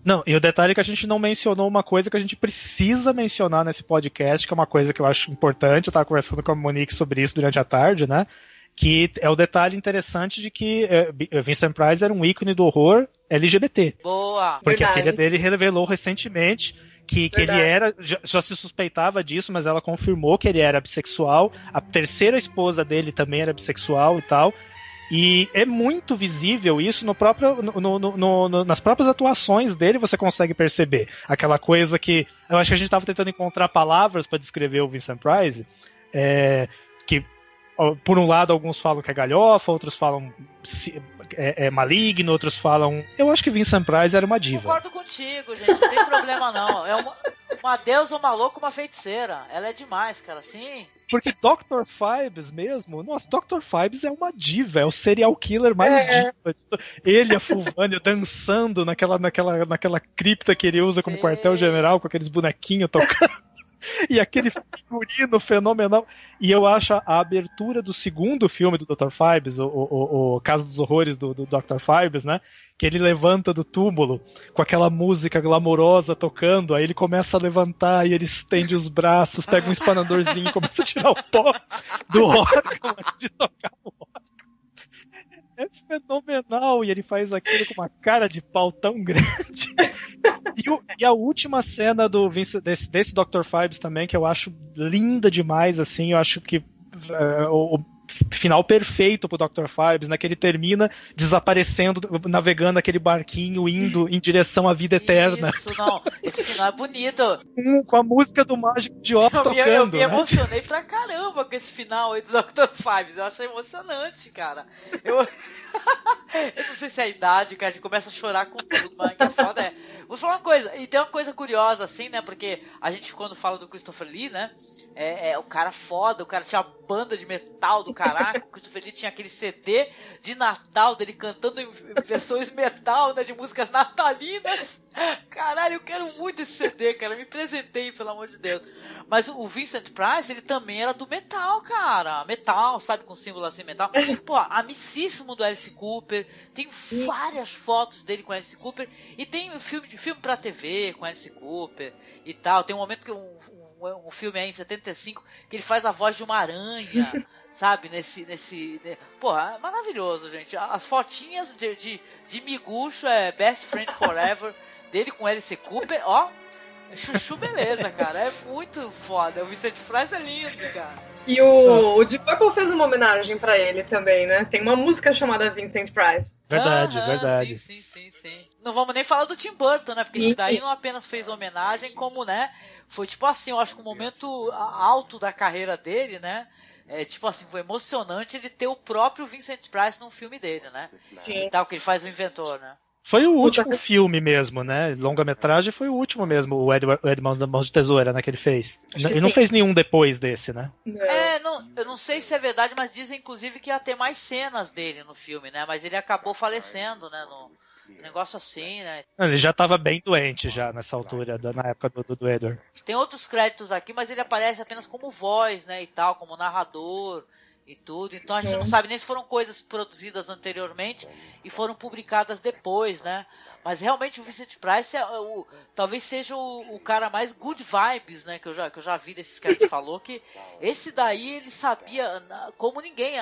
S8: Não, e o detalhe é que a gente não mencionou uma coisa que a gente precisa mencionar nesse podcast, que é uma coisa que eu acho importante. Eu tava conversando com a Monique sobre isso durante a tarde, né? Que é o detalhe interessante de que Vincent Price era um ícone do horror LGBT.
S1: Boa!
S8: Porque a filha dele revelou recentemente que ele era, já se suspeitava disso, mas ela confirmou que ele era bissexual. A terceira esposa dele também era bissexual e tal. E é muito visível isso no próprio, nas próprias atuações dele, você consegue perceber. Aquela coisa que eu acho que a gente estava tentando encontrar palavras para descrever o Vincent Price, que por um lado alguns falam que é galhofa, outros falam é maligno, outros falam... Eu acho que Vincent Price era uma diva.
S1: Concordo contigo, gente, não tem problema não. É uma deusa, uma louca, uma feiticeira. Ela é demais, cara, sim.
S8: Porque Dr. Phibes mesmo, nossa, Dr. Phibes é uma diva, é o serial killer mais diva. Ele e a Fulvânia dançando naquela cripta que ele usa como quartel-general, com aqueles bonequinhos tocando. E aquele figurino fenomenal. E eu acho a abertura do segundo filme do Dr. Phibes, o Casa dos Horrores do Dr. Phibes, né? Que ele levanta do túmulo com aquela música glamourosa tocando, aí ele começa a levantar e ele estende os braços, pega um espanadorzinho e começa a tirar o pó do órgão antes de tocar o órgão. É fenomenal, e ele faz aquilo com uma cara de pau tão grande. E a última cena desse Dr. Phibes também, que eu acho linda demais, assim, eu acho que o final perfeito pro Dr. Phibes, né, que ele termina desaparecendo, navegando aquele barquinho, indo em direção à vida eterna.
S1: Isso, não, esse final é bonito.
S8: Com a música do Mágico de Oz tocando.
S1: Eu me emocionei pra caramba com esse final aí do Dr. Phibes, eu achei emocionante, cara. Eu não sei se é a idade, cara, a gente começa a chorar com tudo, mas que é foda Vou falar uma coisa, e tem uma coisa curiosa assim, né, porque a gente quando fala do Christopher Lee, né, o cara foda, o cara tinha uma banda de metal do caraca, o Christopher Lee tinha aquele CD de Natal dele cantando em versões metal, né, de músicas natalinas. Caralho, eu quero muito esse CD, cara, me presentei, pelo amor de Deus. Mas o Vincent Price, ele também era do metal, cara, metal, sabe, com símbolo assim, metal. Pô, amicíssimo do Alice Cooper, tem várias fotos dele com Alice Cooper, e tem filme pra TV com Alice Cooper e tal. Tem um momento que um filme aí em 75 que ele faz a voz de uma aranha, sabe, porra, é maravilhoso, gente. As fotinhas de miguxo, Best Friend Forever dele com Alice Cooper, ó, chuchu beleza, cara, é muito foda. O Vincent Price é lindo, cara.
S7: E o Deep Purple fez uma homenagem pra ele também, né? Tem uma música chamada Vincent Price.
S8: Verdade.
S1: Sim. Não vamos nem falar do Tim Burton, né? Porque esse daí não apenas fez homenagem, como, né? Foi tipo assim, eu acho que um momento alto da carreira dele, né? Tipo assim, foi emocionante ele ter o próprio Vincent Price num filme dele, né? E tal, que ele faz o inventor, né?
S8: Foi o último filme mesmo, né? Longa-metragem foi o último mesmo, o Edmond da Mãos de Tesoura, né? Que ele fez. Ele não fez nenhum depois desse, né?
S1: Eu não sei se é verdade, mas dizem inclusive que ia ter mais cenas dele no filme, né? Mas ele acabou falecendo, né? Negócio assim, né?
S8: Ele já estava bem doente já nessa altura, na época do Edward.
S1: Tem outros créditos aqui, mas ele aparece apenas como voz, né? E tal, como narrador e tudo. Então a gente não sabe nem se foram coisas produzidas anteriormente e foram publicadas depois, né? Mas realmente o Vincent Price talvez seja o cara mais good vibes, né? Que eu já vi desses que a gente falou, que esse daí ele sabia, como ninguém,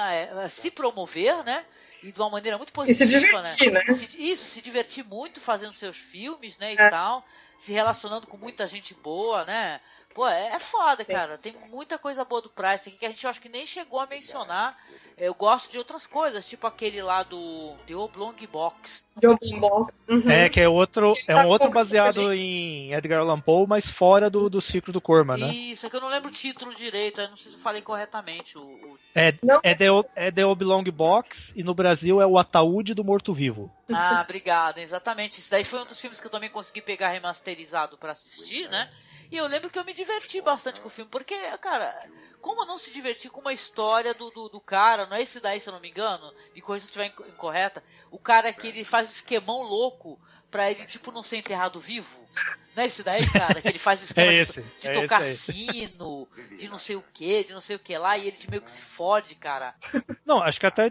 S1: se promover, né? E de uma maneira muito positiva,
S7: e se divertir, né?
S1: Se divertir muito fazendo seus filmes, né, e tal, se relacionando com muita gente boa, né? Pô, é foda, cara. Tem muita coisa boa do Price aqui que a gente acho que nem chegou a mencionar. Eu gosto de outras coisas, tipo aquele lá do The Oblong Box.
S7: The Oblong Box. Uhum.
S8: Que é um outro baseado em Edgar Allan Poe, mas fora do ciclo do Corman, né?
S1: Isso, é que eu não lembro o título direito, eu não sei se eu falei corretamente.
S8: É The Oblong Box, e no Brasil é O Ataúde do Morto-Vivo.
S1: Ah, obrigado, exatamente. Isso daí foi um dos filmes que eu também consegui pegar remasterizado pra assistir, né? E eu lembro que eu me diverti bastante com o filme, porque, cara, como não se divertir com uma história do cara, não é esse daí, se eu não me engano, me corrija se eu estiver incorreta, o cara que ele faz um esquemão louco pra ele, tipo, não ser enterrado vivo. Não é esse daí, cara? Que ele faz o esquema de tocar sino, de não sei o que lá, e ele meio que se fode, cara.
S8: Não, acho que até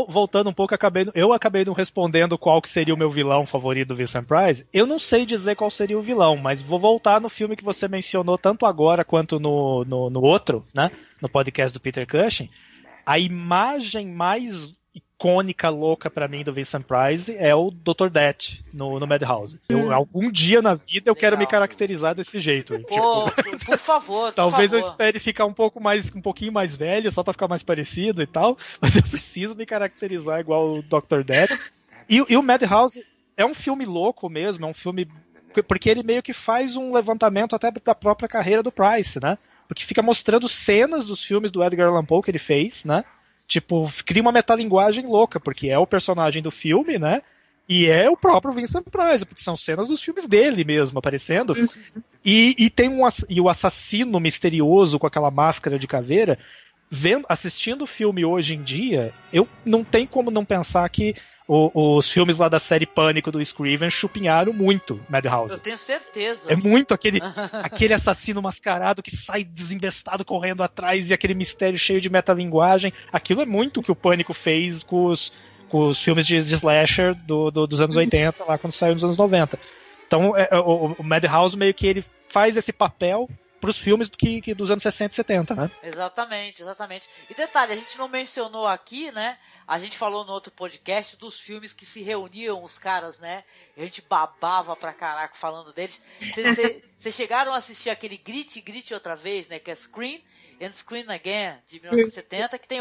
S8: voltando um pouco, eu acabei não respondendo qual que seria o meu vilão favorito do Vincent Price. Eu não sei dizer qual seria o vilão, mas vou voltar no filme que você mencionou tanto agora quanto no outro, né? No podcast do Peter Cushing. A imagem mais icônica, louca pra mim do Vincent Price é o Dr. Death no Madhouse. Algum dia na vida eu quero me caracterizar desse jeito.
S1: Pô, por favor,
S8: talvez
S1: por
S8: eu espere ficar um pouquinho mais velho, só pra ficar mais parecido e tal, mas eu preciso me caracterizar igual o Dr. Death. E o Madhouse é um filme louco mesmo, é um filme... Porque ele meio que faz um levantamento até da própria carreira do Price, né? Porque fica mostrando cenas dos filmes do Edgar Allan Poe que ele fez, né? Tipo, cria uma metalinguagem louca, porque é o personagem do filme, né? E é o próprio Vincent Price, porque são cenas dos filmes dele mesmo aparecendo. E tem o assassino misterioso com aquela máscara de caveira. Assistindo o filme hoje em dia, eu não tenho como não pensar que os filmes lá da série Pânico do Scriven chupinharam muito Madhouse.
S1: Eu tenho certeza.
S8: É muito aquele assassino mascarado que sai desembestado correndo atrás e aquele mistério cheio de metalinguagem. Aquilo é muito o que o Pânico fez com os filmes de slasher dos anos 80, lá quando saiu nos anos 90. Então o Madhouse meio que ele faz esse papel pros filmes dos anos 60 e 70, né?
S1: Exatamente. E detalhe, a gente não mencionou aqui, né? A gente falou no outro podcast dos filmes que se reuniam os caras, né? E a gente babava pra caraca falando deles. Vocês chegaram a assistir aquele Grit outra vez, né? Que é Scream and Scream Again, de 1970, que tem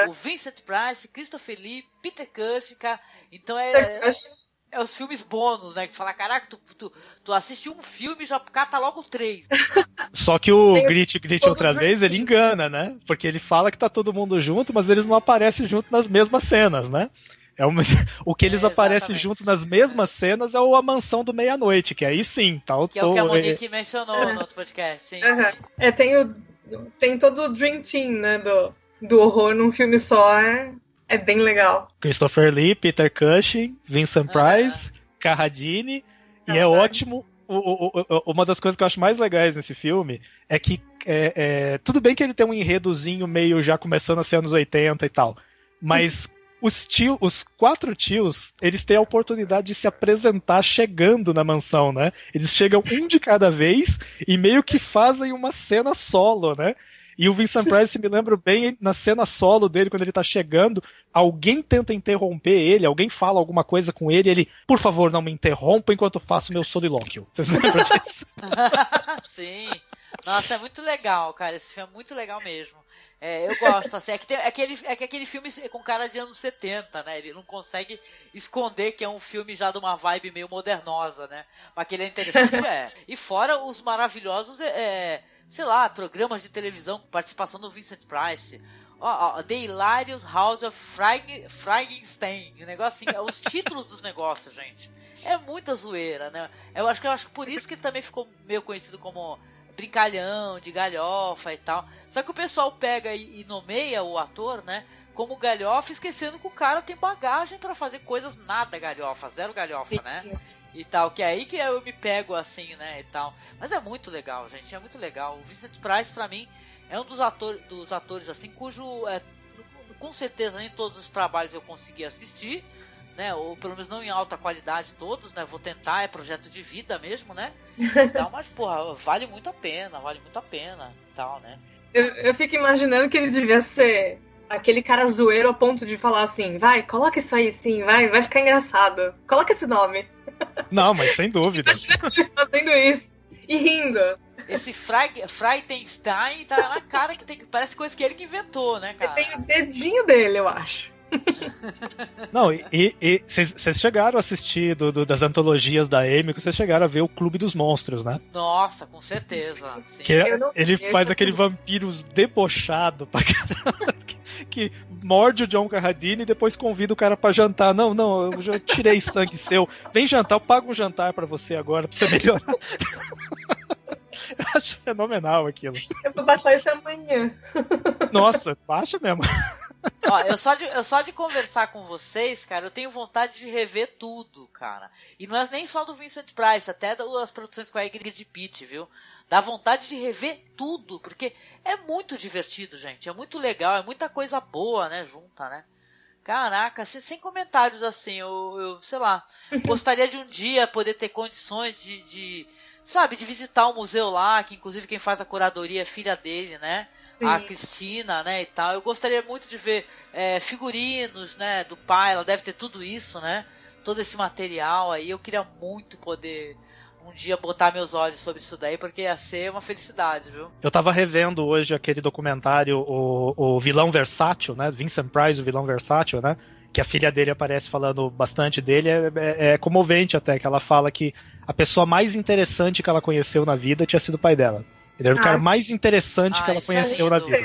S1: o Vincent Price, Christopher Lee, Peter Cushing, cara. Então é os filmes bônus, né? Que tu fala, caraca, tu assiste um filme e já cata logo 3.
S8: Só que o Grit outra vez, ele engana, né? Porque ele fala que tá todo mundo junto, mas eles não aparecem junto nas mesmas cenas, né? O que eles aparecem junto nas mesmas cenas é a Mansão do Meia-Noite, que aí sim, tá
S1: que é o que a Monique mencionou no outro podcast, sim.
S7: Tem todo o Dream Team, né, do horror num filme só, é bem legal.
S8: Christopher Lee, Peter Cushing, Vincent Price, Carradine, e é ótimo. Uma das coisas que eu acho mais legais nesse filme é que tudo bem que ele tem um enredozinho meio já começando a ser anos 80 e tal, mas os 4 tios, eles têm a oportunidade de se apresentar chegando na mansão, né? Eles chegam um de cada vez e meio que fazem uma cena solo, né? E o Vincent Price, me lembro bem, na cena solo dele, quando ele tá chegando, alguém tenta interromper ele, alguém fala alguma coisa com ele, ele, por favor, não me interrompa enquanto eu faço meu solilóquio. Vocês lembram disso?
S1: Sim. Nossa, é muito legal, cara. Esse filme é muito legal mesmo. Eu gosto, assim. É que aquele filme com cara de anos 70, né? Ele não consegue esconder que é um filme já de uma vibe meio modernosa, né? Mas que ele é interessante, E fora os maravilhosos, sei lá, programas de televisão com participação do Vincent Price. The Hilarious House of Frankenstein. O negócio assim, os títulos dos negócios, gente. É muita zoeira, né? Eu acho que por isso que também ficou meio conhecido como brincalhão, de galhofa e tal. Só que o pessoal pega e nomeia o ator, né, como galhofa, esquecendo que o cara tem bagagem pra fazer coisas nada galhofa, zero galhofa, né? E tal, que é aí que eu me pego assim, né, e tal. Mas é muito legal, gente, é muito legal. O Vincent Price, pra mim, é um dos atores assim, cujo, com certeza, nem todos os trabalhos eu consegui assistir, né, ou pelo menos não em alta qualidade todos, né, vou tentar, é projeto de vida mesmo, né, e tal, mas, porra, vale muito a pena, e tal, né.
S7: Eu fico imaginando que ele devia ser aquele cara zoeiro a ponto de falar assim, vai, coloca isso aí sim, vai ficar engraçado, coloca esse nome.
S8: Não, mas sem dúvida.
S7: Fazendo isso, e rindo.
S1: Esse Frankenstein tá na cara que parece coisa que ele que inventou, né, cara.
S7: Tem o dedinho dele, eu acho.
S8: Não, e vocês chegaram a assistir das antologias da Amy, que vocês chegaram a ver o Clube dos Monstros, né?
S1: Nossa, com certeza. Sim.
S8: Que ele faz aquele vampiro debochado pra caramba, que morde o John Carradine e depois convida o cara pra jantar. Não, eu já tirei sangue seu. Vem jantar, eu pago um jantar pra você agora, pra você melhorar. Eu acho fenomenal aquilo.
S7: Eu vou baixar isso amanhã.
S8: Nossa, baixa mesmo.
S1: Ó, eu só de conversar com vocês, cara, eu tenho vontade de rever tudo, cara. E não é nem só do Vincent Price, até das produções com a Ingrid Pitt, viu? Dá vontade de rever tudo, porque é muito divertido, gente. É muito legal, é muita coisa boa, né, junta, né? Caraca, sem comentários assim, eu sei lá, gostaria de um dia poder ter condições de visitar o museu lá, que inclusive quem faz a curadoria é filha dele, né? Sim. A Cristina, né, e tal. Eu gostaria muito de ver figurinos, né, do pai, ela deve ter tudo isso, né? Todo esse material aí, eu queria muito poder um dia botar meus olhos sobre isso daí, porque ia ser uma felicidade, viu?
S8: Eu tava revendo hoje aquele documentário, o Vilão Versátil, né? Vincent Price, o Vilão Versátil, né? Que a filha dele aparece falando bastante dele. É comovente até, que ela fala que a pessoa mais interessante que ela conheceu na vida tinha sido o pai dela. Ele era o cara mais interessante que ela conheceu na vida.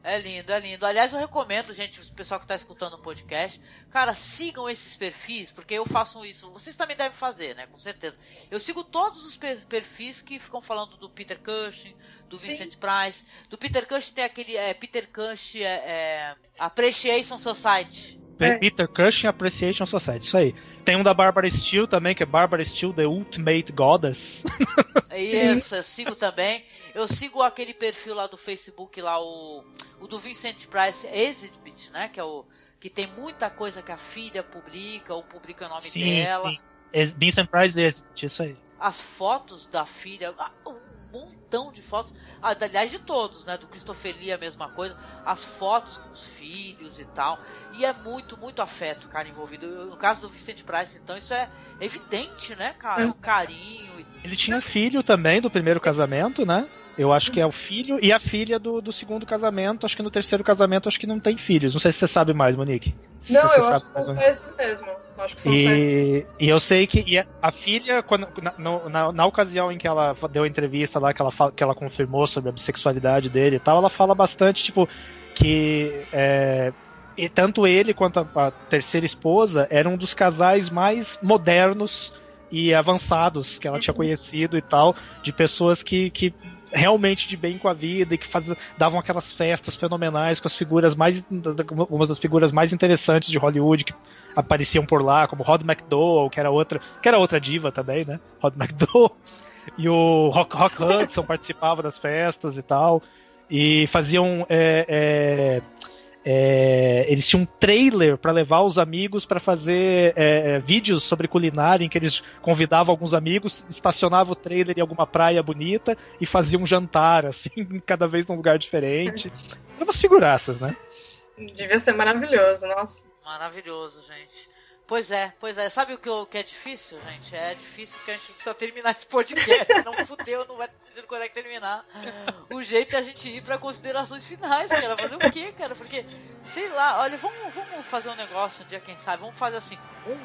S1: É lindo, é lindo. Aliás, eu recomendo, gente, o pessoal que está escutando o podcast, cara, sigam esses perfis, porque eu faço isso. Vocês também devem fazer, né? Com certeza. Eu sigo todos os perfis que ficam falando do Peter Cushing, do Vincent Price. Do Peter Cushing tem aquele Peter Cushing Appreciation Society.
S8: Peter Cushing Appreciation Society, isso aí. Tem um da Barbara Steele também, que é Barbara Steele, The Ultimate Goddess.
S1: Isso, eu sigo também. Eu sigo aquele perfil lá do Facebook, lá o do Vincent Price Exhibit, né? Que tem muita coisa que a filha publica, ou publica o nome dela.
S8: Sim. Vincent Price Exhibit, isso aí.
S1: As fotos da filha, um montão de fotos, aliás de todos, né? Do Christopher Lee a mesma coisa, as fotos com os filhos e tal, e é muito, muito afeto, cara, envolvido. No caso do Vincent Price, então, isso é evidente, né, cara? O carinho.
S8: Ele tinha filho também do primeiro casamento, né? Eu acho que é o filho e a filha do segundo casamento. Acho que no terceiro casamento acho que não tem filhos. Não sei se você sabe mais, Monique.
S7: Não, eu acho que são esses mesmo. Acho que são
S8: e eu sei que a filha, quando, na ocasião em que ela deu a entrevista lá, que ela confirmou sobre a bissexualidade dele e tal, ela fala bastante, tipo, que e tanto ele quanto a terceira esposa eram um dos casais mais modernos e avançados que ela tinha conhecido e tal, de pessoas que realmente de bem com a vida e que davam aquelas festas fenomenais com as figuras algumas das figuras mais interessantes de Hollywood que apareciam por lá, como Rod McDowell, que era outra diva também, né? Rod McDowell, e o Rock Hudson participava das festas e tal, e faziam eles tinham um trailer para levar os amigos para fazer vídeos sobre culinária, em que eles convidavam alguns amigos, estacionavam o trailer em alguma praia bonita e faziam um jantar, assim, cada vez num lugar diferente. Eram umas figuraças, né?
S7: Devia ser maravilhoso, nossa.
S1: Maravilhoso, gente. Pois é. Sabe o que é difícil, gente? É difícil porque a gente precisa terminar esse podcast. Senão fudeu, não vai dizer quando é que terminar. O jeito é a gente ir pra considerações finais, cara. Fazer o quê, cara? Porque, sei lá, olha, vamos fazer um negócio um dia, quem sabe. Vamos fazer assim,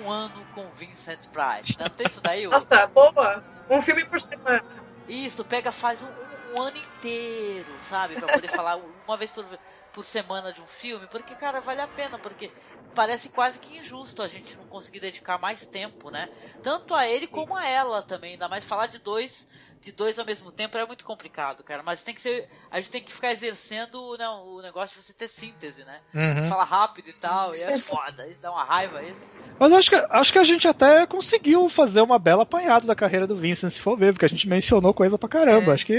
S1: 1 ano com Vincent Price. Não tem isso daí?
S7: Nossa, boa! Um filme por semana.
S1: Isso, faz um ano inteiro, sabe? Pra poder falar uma vez por semana de um filme, porque, cara, vale a pena, porque parece quase que injusto a gente não conseguir dedicar mais tempo, né? Tanto a ele como a ela também, ainda mais falar de dois ao mesmo tempo é muito complicado, cara, mas a gente tem que ficar exercendo, né, o negócio de você ter síntese, né? Uhum. Falar rápido e tal, e é foda, isso dá uma raiva, isso.
S8: Mas acho que a gente até conseguiu fazer uma bela apanhada da carreira do Vincent, se for ver, porque a gente mencionou coisa pra caramba. Acho que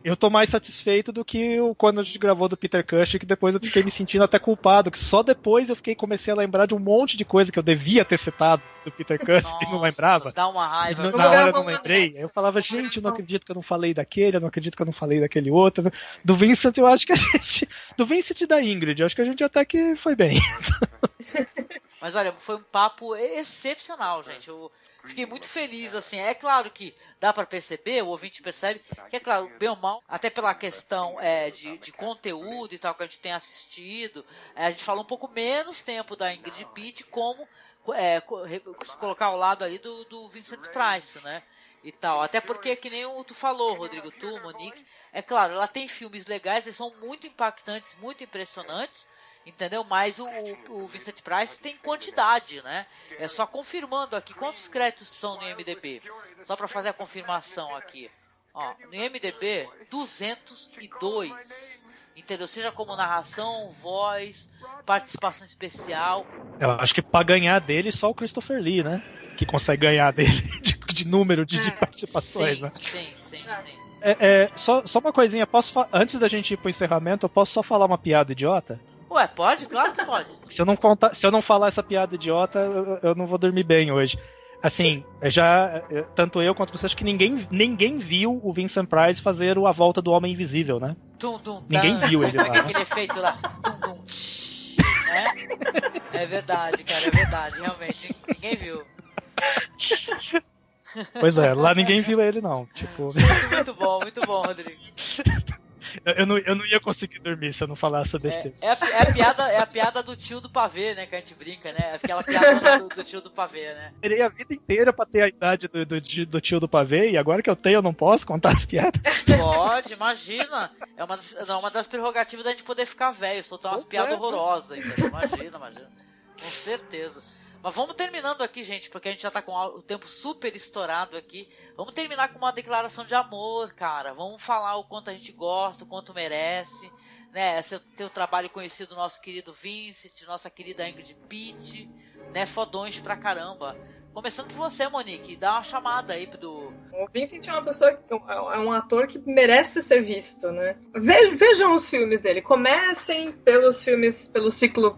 S8: eu tô mais satisfeito do que quando a gente gravou do Peter Cushing, que depois eu fiquei me sentindo até culpado, que só depois eu comecei a lembrar de um monte de coisa que eu devia ter citado do Peter Cushing e não lembrava.
S1: Dá uma raiva.
S8: Na hora eu não lembrei. Aí eu falava, gente, eu não acredito que eu não falei daquele, eu não acredito que eu não falei daquele outro. Do Vincent, eu acho que a gente... Do Vincent e da Ingrid, eu acho que a gente até que foi bem.
S1: Mas olha, foi um papo excepcional, gente. Eu fiquei muito feliz, assim. É claro que dá pra perceber, o ouvinte percebe, que é claro, bem ou mal, até pela questão de conteúdo e tal que a gente tem assistido, a gente fala um pouco menos tempo da Ingrid Pitt, como colocar ao lado ali do Vincent Price, né? E tal, até porque, que nem tu falou, Rodrigo, Monique, é claro, ela tem filmes legais, eles são muito impactantes, muito impressionantes, entendeu? Mas o Vincent Price tem quantidade, né? É só confirmando aqui, quantos créditos são no IMDb? Só para fazer a confirmação aqui. Ó, no IMDb, 202, entendeu? Seja como narração, voz, participação especial.
S8: Eu acho que para ganhar dele, só o Christopher Lee, né? Que consegue ganhar dele de número de participações,
S1: sim,
S8: né?
S1: Sim.
S8: Só uma coisinha, antes da gente ir pro encerramento, eu posso só falar uma piada idiota?
S1: Ué, pode? Claro que pode.
S8: Se eu não falar essa piada idiota, eu não vou dormir bem hoje. Assim, tanto eu quanto você, acho que ninguém viu o Vincent Price fazer a volta do Homem Invisível, né? Ninguém viu ele lá.
S1: Aquele efeito lá. Né? É verdade, cara, é verdade, realmente. Ninguém viu.
S8: Pois é, lá ninguém viu ele, não. Tipo...
S1: Muito bom, Rodrigo.
S8: Eu não ia conseguir dormir se eu não falasse essa besteira.
S1: É a piada do tio do pavê, né? Que a gente brinca, né? Aquela piada do tio do pavê, né?
S8: Eu terei a vida inteira pra ter a idade do tio do pavê, e agora que eu tenho, eu não posso contar as piadas.
S1: Pode, imagina. É uma das prerrogativas da gente poder ficar velho, soltar umas piadas horrorosas ainda. Imagina. Com certeza. Mas vamos terminando aqui, gente, porque a gente já tá com o tempo super estourado aqui. Vamos terminar com uma declaração de amor, cara. Vamos falar o quanto a gente gosta, o quanto merece, né? Esse teu trabalho conhecido do nosso querido Vincent, nossa querida Ingrid Pitt, né? Fodões pra caramba. Começando por você, Monique, dá uma chamada aí pro...
S7: O Vincent é uma pessoa, é um ator que merece ser visto, né? Vejam os filmes dele. Comecem pelos filmes, pelo ciclo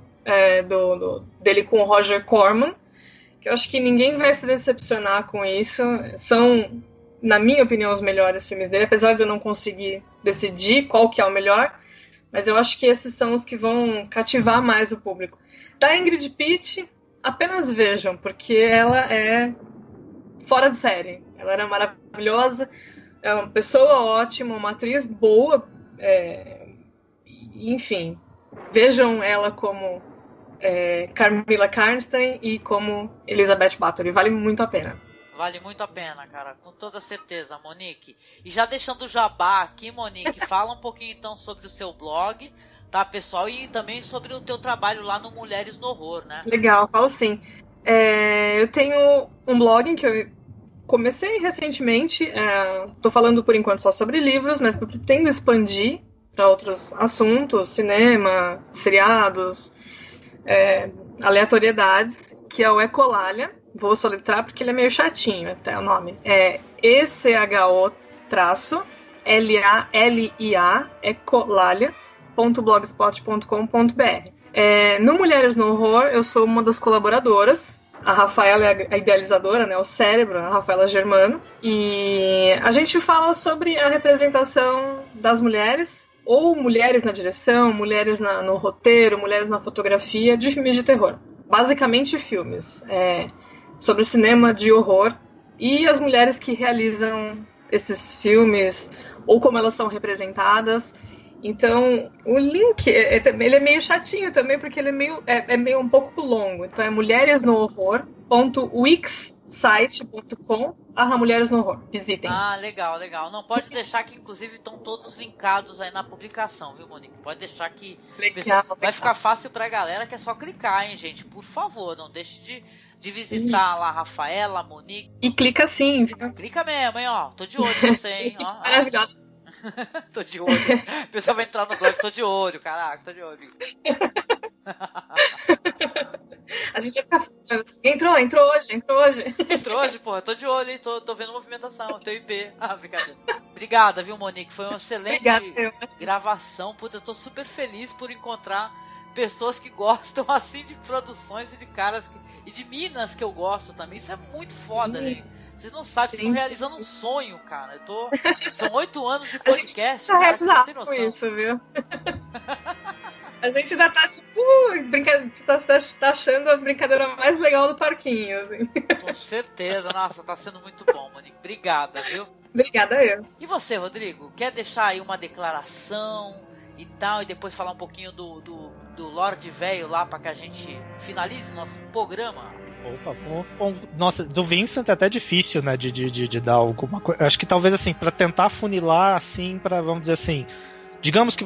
S7: dele com o Roger Corman, que eu acho que ninguém vai se decepcionar com isso. São, na minha opinião, os melhores filmes dele, apesar de eu não conseguir decidir qual que é o melhor, mas eu acho que esses são os que vão cativar mais o público. Da Ingrid Pitt, apenas vejam, porque ela é fora de série. Ela era maravilhosa, é uma pessoa ótima, uma atriz boa, enfim, vejam ela como Carmilla Karnstein e como Elizabeth Bathory. Vale muito a pena.
S1: Vale muito a pena, cara, com toda certeza, Monique. E já deixando o jabá aqui, Monique, fala um pouquinho então sobre o seu blog, tá, pessoal? E também sobre o teu trabalho lá no Mulheres no Horror, né?
S7: Legal, falo sim. Eu tenho um blog que eu comecei recentemente, tô falando por enquanto só sobre livros, mas eu pretendo expandir para outros assuntos, cinema, seriados, aleatoriedades, que é o Ecolalia. Vou soletrar porque ele é meio chatinho, até o nome. É ECHO-LALIA, ecolalia.blogspot.com.br. No Mulheres no Horror, eu sou uma das colaboradoras. A Rafaela é a idealizadora, né, o cérebro, a Rafaela Germano. E a gente fala sobre a representação das mulheres, ou mulheres na direção, mulheres no roteiro, mulheres na fotografia de filmes de terror. Basicamente filmes sobre cinema de horror e as mulheres que realizam esses filmes, ou como elas são representadas. Então, o link, ele é meio chatinho também, porque ele é meio um pouco longo. Então, é mulheresnohorror.wixsite.com/mulheres no horror. Visitem.
S1: Ah, legal. Não, pode deixar que, inclusive, estão todos linkados aí na publicação, viu, Monique? Pode deixar que vai ficar fácil pra galera, que é só clicar, hein, gente? Por favor, não deixe de visitar lá a Rafaela, a Monique.
S7: E clica sim, viu?
S1: Clica mesmo, hein, ó. Tô de olho em você, hein.
S7: Maravilhosa.
S1: Tô de olho. O pessoal vai entrar no blog, tô de olho, caraca, tô de olho.
S7: A gente vai ficar falando assim, entrou hoje.
S1: Entrou hoje, pô, tô de olho, hein, tô vendo movimentação, teu IP. Brincadeira. Obrigada, viu, Monique? Foi uma excelente gravação. Puta, eu tô super feliz por encontrar pessoas que gostam assim de produções e de caras e de minas que eu gosto também. Isso é muito foda, gente. Vocês não sabem, vocês estão realizando um sonho, cara. São 8 anos de podcast, cara, que você não tem noção.
S7: Com isso, viu? A gente ainda tá, tipo, tá achando a brincadeira mais legal do parquinho, assim.
S1: Com certeza, nossa, tá sendo muito bom, Monique. Obrigada, viu?
S7: Obrigada eu.
S1: E você, Rodrigo, quer deixar aí uma declaração e tal, e depois falar um pouquinho do Lorde Velho lá pra que a gente finalize nosso programa?
S8: Opa, bom. Nossa, do Vincent é até difícil, né, de dar alguma coisa. Acho que talvez, assim, pra tentar funilar, assim, pra, vamos dizer assim, digamos que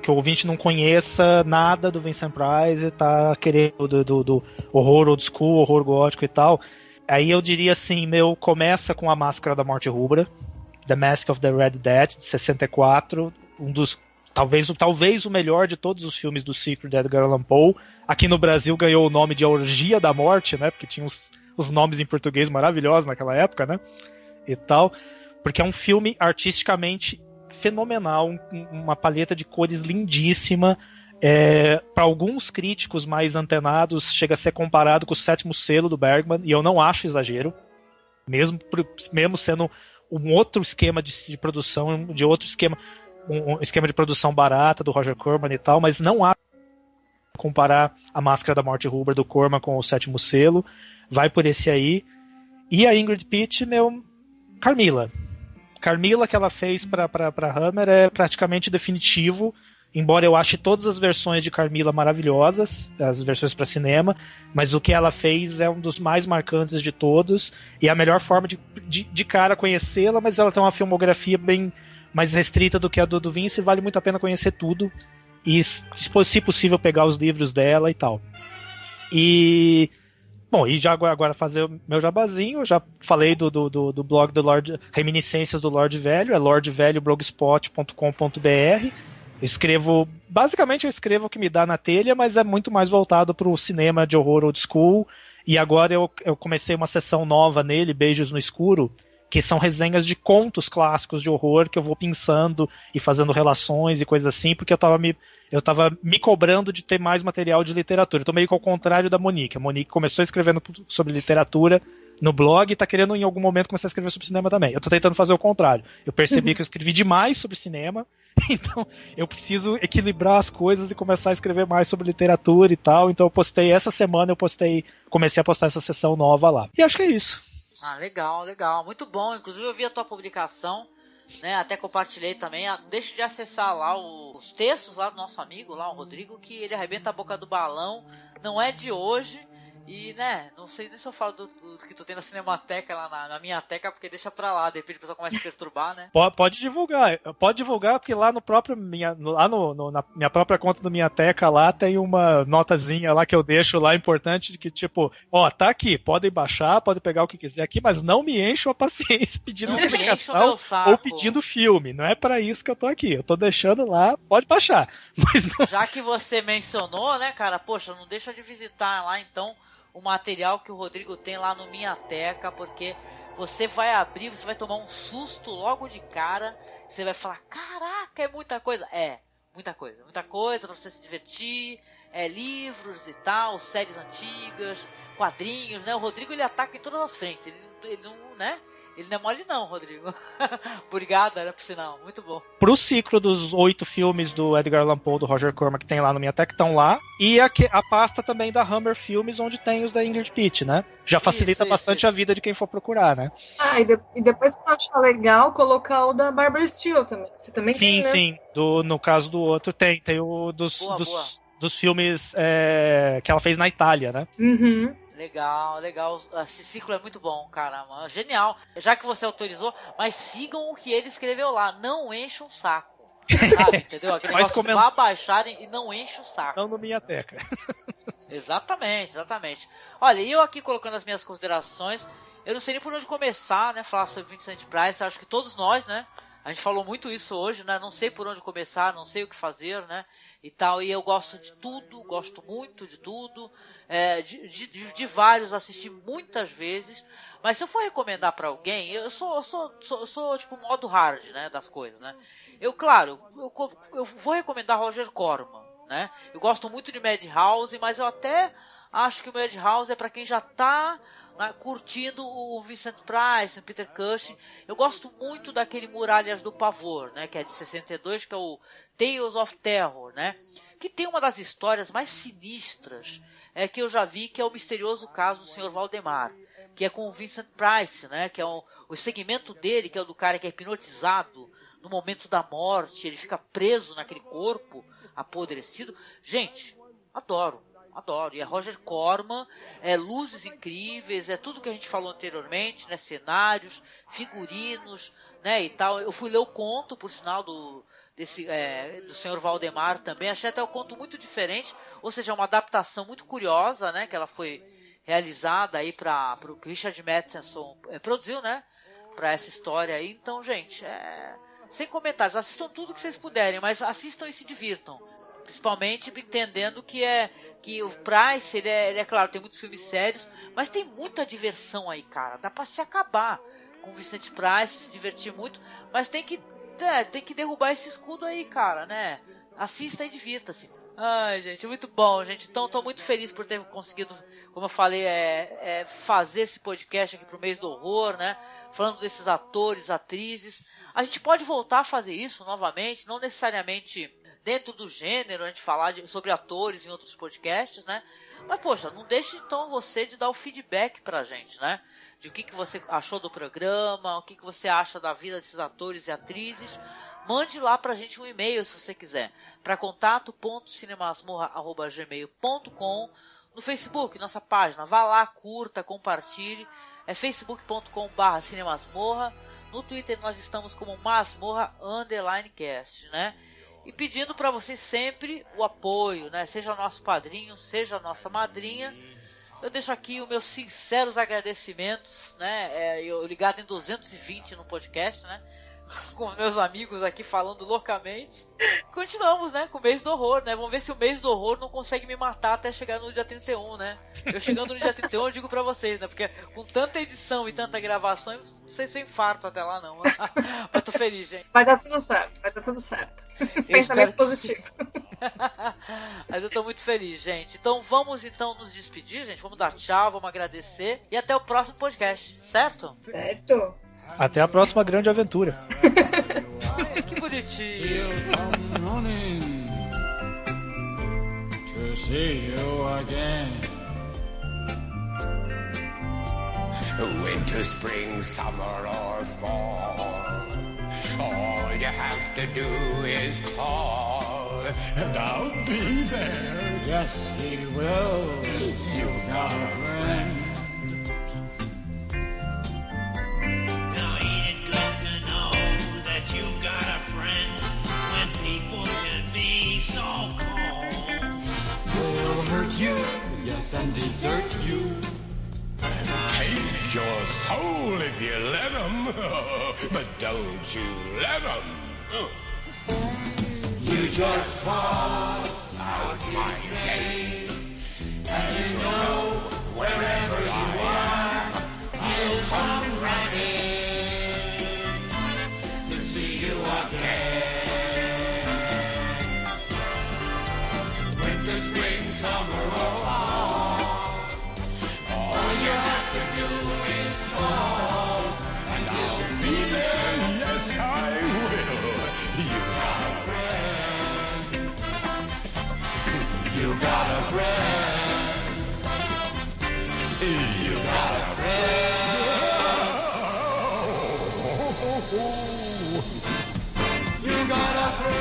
S8: que o ouvinte não conheça nada do Vincent Price e tá querendo do horror old school, horror gótico e tal, aí eu diria assim, começa com A Máscara da Morte Rubra, The Mask of the Red Death, de 64, um dos talvez o melhor de todos os filmes do Secret de Edgar Allan Poe. Aqui no Brasil ganhou o nome de A Orgia da Morte, né? Porque tinha os nomes em português maravilhosos naquela época, né? E tal. Porque é um filme artisticamente fenomenal, uma paleta de cores lindíssima. Para alguns críticos mais antenados, chega a ser comparado com o Sétimo Selo do Bergman, e eu não acho exagero, mesmo sendo um outro esquema de produção, de outro esquema, um esquema de produção barata do Roger Corman e tal, mas não há comparar a Máscara da Morte Huber do Corman com o Sétimo Selo, vai por esse aí. E a Ingrid Pitt, Carmilla, que ela fez para Hammer é praticamente definitivo, embora eu ache todas as versões de Carmilla maravilhosas, as versões para cinema, mas o que ela fez é um dos mais marcantes de todos, e a melhor forma de cara conhecê-la, mas ela tem uma filmografia bem mais restrita do que a do Vince, vale muito a pena conhecer tudo, e se possível pegar os livros dela e tal. E bom, e já agora fazer o meu jabazinho, eu já falei do blog do Lord, Reminiscências do Lorde Velho, é lordvelhoblogspot.com.br. Basicamente eu escrevo o que me dá na telha, mas é muito mais voltado para o cinema de horror old school, e agora eu comecei uma sessão nova nele, Beijos no Escuro, que são resenhas de contos clássicos de horror que eu vou pensando e fazendo relações e coisas assim, porque eu tava me cobrando de ter mais material de literatura. Eu tô meio que ao contrário da Monique. A Monique começou escrevendo sobre literatura no blog e tá querendo em algum momento começar a escrever sobre cinema também. Eu tô tentando fazer o contrário. Eu percebi que eu escrevi demais sobre cinema, então eu preciso equilibrar as coisas e começar a escrever mais sobre literatura e tal. Então essa semana comecei a postar essa sessão nova lá. E acho que é isso.
S1: Ah, legal. Muito bom. Inclusive eu vi a tua publicação, né? Até compartilhei também. Não deixe de acessar lá os textos lá do nosso amigo, lá o Rodrigo, que ele arrebenta a boca do balão. Não é de hoje. E, né, não sei nem se eu falo do que tu tem na Cinemateca lá na minha teca, porque deixa pra lá, de repente o pessoal começa a perturbar, né?
S8: Pode divulgar, porque lá na minha própria conta do Minhateca lá tem uma notazinha lá que eu deixo lá importante, de que tipo, tá aqui, podem baixar, podem pegar o que quiser aqui, mas não me encham a paciência pedindo explicação ou pedindo filme, não é pra isso que eu tô aqui, eu tô deixando lá, pode baixar. Mas não...
S1: Já que você mencionou, né, cara, poxa, não deixa de visitar lá então o material que o Rodrigo tem lá no Minhateca, porque você vai abrir, você vai tomar um susto logo de cara, você vai falar, caraca, é muita coisa. Muita coisa pra você se divertir, livros e tal, séries antigas, quadrinhos, né? O Rodrigo, ele ataca em todas as frentes, ele não, né? Ele não é mole não, Rodrigo. Obrigado, era por sinal, muito bom.
S8: Pro ciclo dos 8 filmes do Edgar Allan Poe, do Roger Corman, que tem lá no Minhateca, estão lá. E a pasta também da Hammer Filmes, onde tem os da Ingrid Pitt, né? Já facilita bastante a vida de quem for procurar, né?
S7: E depois você achar legal colocar o da Barbara Steele também. Você também tem, né?
S8: Sim. No caso do outro tem o dos filmes que ela fez na Itália, né?
S7: Uhum.
S1: Legal. Esse ciclo é muito bom, cara. Genial. Já que você autorizou, mas sigam o que ele escreveu lá. Não encha o saco. Sabe, entendeu? Aquele negócio que vá baixarem e não enche o saco.
S8: Não no Minhateca.
S1: Exatamente. Olha, eu aqui colocando as minhas considerações, eu não sei nem por onde começar, né? Falar sobre Vincent Price. Acho que todos nós, né? A gente falou muito isso hoje, né? Não sei por onde começar, não sei o que fazer, né? E tal, e eu gosto de tudo, gosto muito de tudo, de vários, assisti muitas vezes, mas se eu for recomendar pra alguém, eu sou tipo modo hard, né, das coisas, né? Eu vou recomendar Roger Corman, né? Eu gosto muito de Madhouse, mas eu até acho que o Madhouse é pra quem já tá curtindo o Vincent Price, o Peter Cushing. Eu gosto muito daquele Muralhas do Pavor, né, que é de 62, que é o Tales of Terror, né, que tem uma das histórias mais sinistras que eu já vi, que é o misterioso caso do Sr. Valdemar, que é com o Vincent Price, né, que é o segmento dele, que é o do cara que é hipnotizado no momento da morte, ele fica preso naquele corpo apodrecido. Gente, adoro. E é Roger Corman, luzes incríveis, tudo que a gente falou anteriormente, né, cenários, figurinos, né, e tal. Eu fui ler o conto, por sinal, do Sr. Valdemar também, achei até o conto muito diferente, ou seja, uma adaptação muito curiosa, né, que ela foi realizada aí para o que Richard Matheson produziu, né, para essa história aí. Então, gente, sem comentários, assistam tudo que vocês puderem, mas assistam e se divirtam. Principalmente entendendo que o Price, ele é claro, tem muitos filmes sérios, mas tem muita diversão aí, cara. Dá pra se acabar com o Vincent Price, se divertir muito, mas tem que derrubar esse escudo aí, cara, né? Assista e divirta-se. Ai, gente, muito bom, gente. Então, tô muito feliz por ter conseguido, como eu falei, fazer esse podcast aqui pro mês do horror, né? Falando desses atores, atrizes. A gente pode voltar a fazer isso novamente, não necessariamente dentro do gênero, a gente falar sobre atores em outros podcasts, né? Mas, poxa, não deixe então você de dar o feedback pra gente, né? De o que você achou do programa, o que você acha da vida desses atores e atrizes. Mande lá pra gente um e-mail se você quiser, para contato.cinemasmorra@gmail.com, no Facebook, nossa página, vá lá, curta, compartilhe, é facebook.com/cinemasmorra, no Twitter nós estamos como masmorra_cast, né? E pedindo para vocês sempre o apoio, né? Seja nosso padrinho, seja nossa madrinha. Eu deixo aqui os meus sinceros agradecimentos, né? Eu ligado em 220 no podcast, né? Com os meus amigos aqui falando loucamente. Continuamos, né? Com o mês do horror, né? Vamos ver se o mês do horror não consegue me matar até chegar no dia 31, né? Eu chegando no dia 31 eu digo pra vocês, né? Porque com tanta edição e tanta gravação, eu não sei se eu infarto até lá, não. Mas tô feliz, gente.
S7: Vai dar tudo certo, Pensamento positivo.
S1: Mas eu tô muito feliz, gente. Então vamos nos despedir, gente. Vamos dar tchau, vamos agradecer. E até o próximo podcast, certo?
S7: Certo.
S8: Até a próxima grande aventura.
S1: Ai, que bonitinho.
S11: To see you again.
S10: Winter, spring, summer or fall, all you have to do is call,
S11: And I'll be there. Yes, he will. You've got a friend.
S12: You've got a friend when people can be so cold.
S11: They'll hurt you, yes, and desert you.
S10: take your soul if you let them, but don't you let them.
S11: You just fall out my name, and you know wherever you are, he'll come running to see you again. Winter, spring, summer, or fall, all you have to do is call, and I'll be there. Yes, I will. You got a friend. You got a friend. You got a friend. You got a friend.